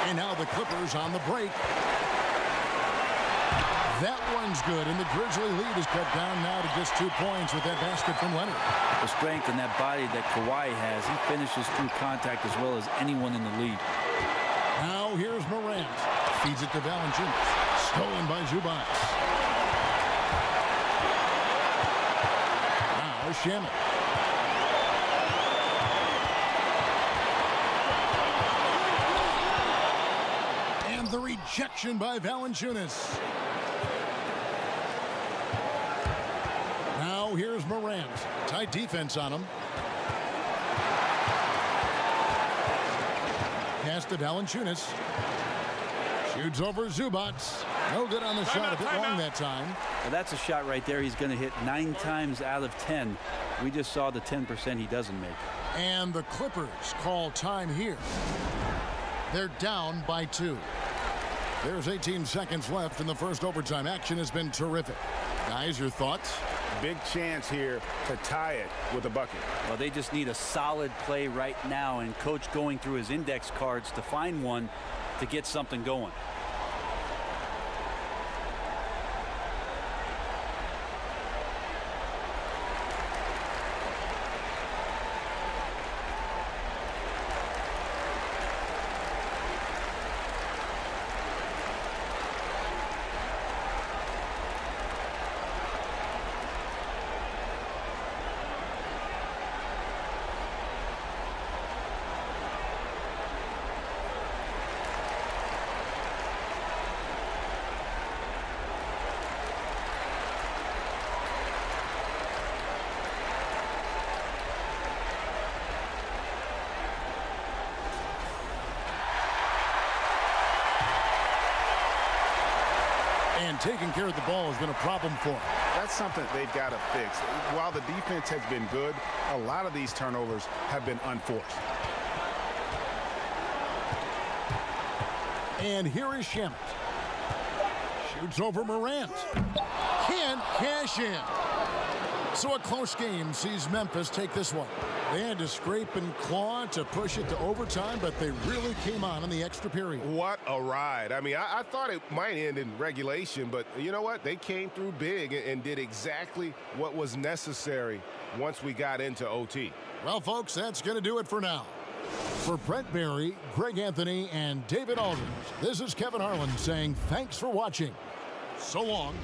Speaker 1: And now the Clippers on the break. That one's good, and the Grizzly lead is cut down now to just 2 points with that basket from Leonard.
Speaker 2: The strength and that body that Kawhi has, he finishes through contact as well as anyone in the league.
Speaker 1: Now here's Morant. Feeds it to Valanciunas. Stolen by Zubac. Now Shamet. And the rejection by Valanciunas. Now here's Morant. Tight defense on him. Pass to Valanciunas. Shoots over Zubac. No good on the shot. A bit long that time.
Speaker 2: Well, that's a shot right there. He's going to hit 9 times out of 10. We just saw the 10% he doesn't make.
Speaker 1: And the Clippers call time here. They're down by 2. There's 18 seconds left, and the first overtime action has been terrific. Guys, your thoughts?
Speaker 3: Big chance here to tie it with a bucket.
Speaker 2: Well, they just need a solid play right now, and Coach going through his index cards to find one to get something going.
Speaker 1: And taking care of the ball has been a problem for him.
Speaker 3: That's something they've got to fix. While the defense has been good, a lot of these turnovers have been unforced.
Speaker 1: And here is Shamet. Shoots over Morant. Can't cash in. So a close game sees Memphis take this one. They had to scrape and claw to push it to overtime, but they really came on in the extra period.
Speaker 5: What a ride. I mean, I thought it might end in regulation, but you know what? They came through big and did exactly what was necessary once we got into OT.
Speaker 1: Well, folks, that's going to do it for now. For Brent Barry, Greg Anthony, and David Aldridge, this is Kevin Harlan saying thanks for watching. So long.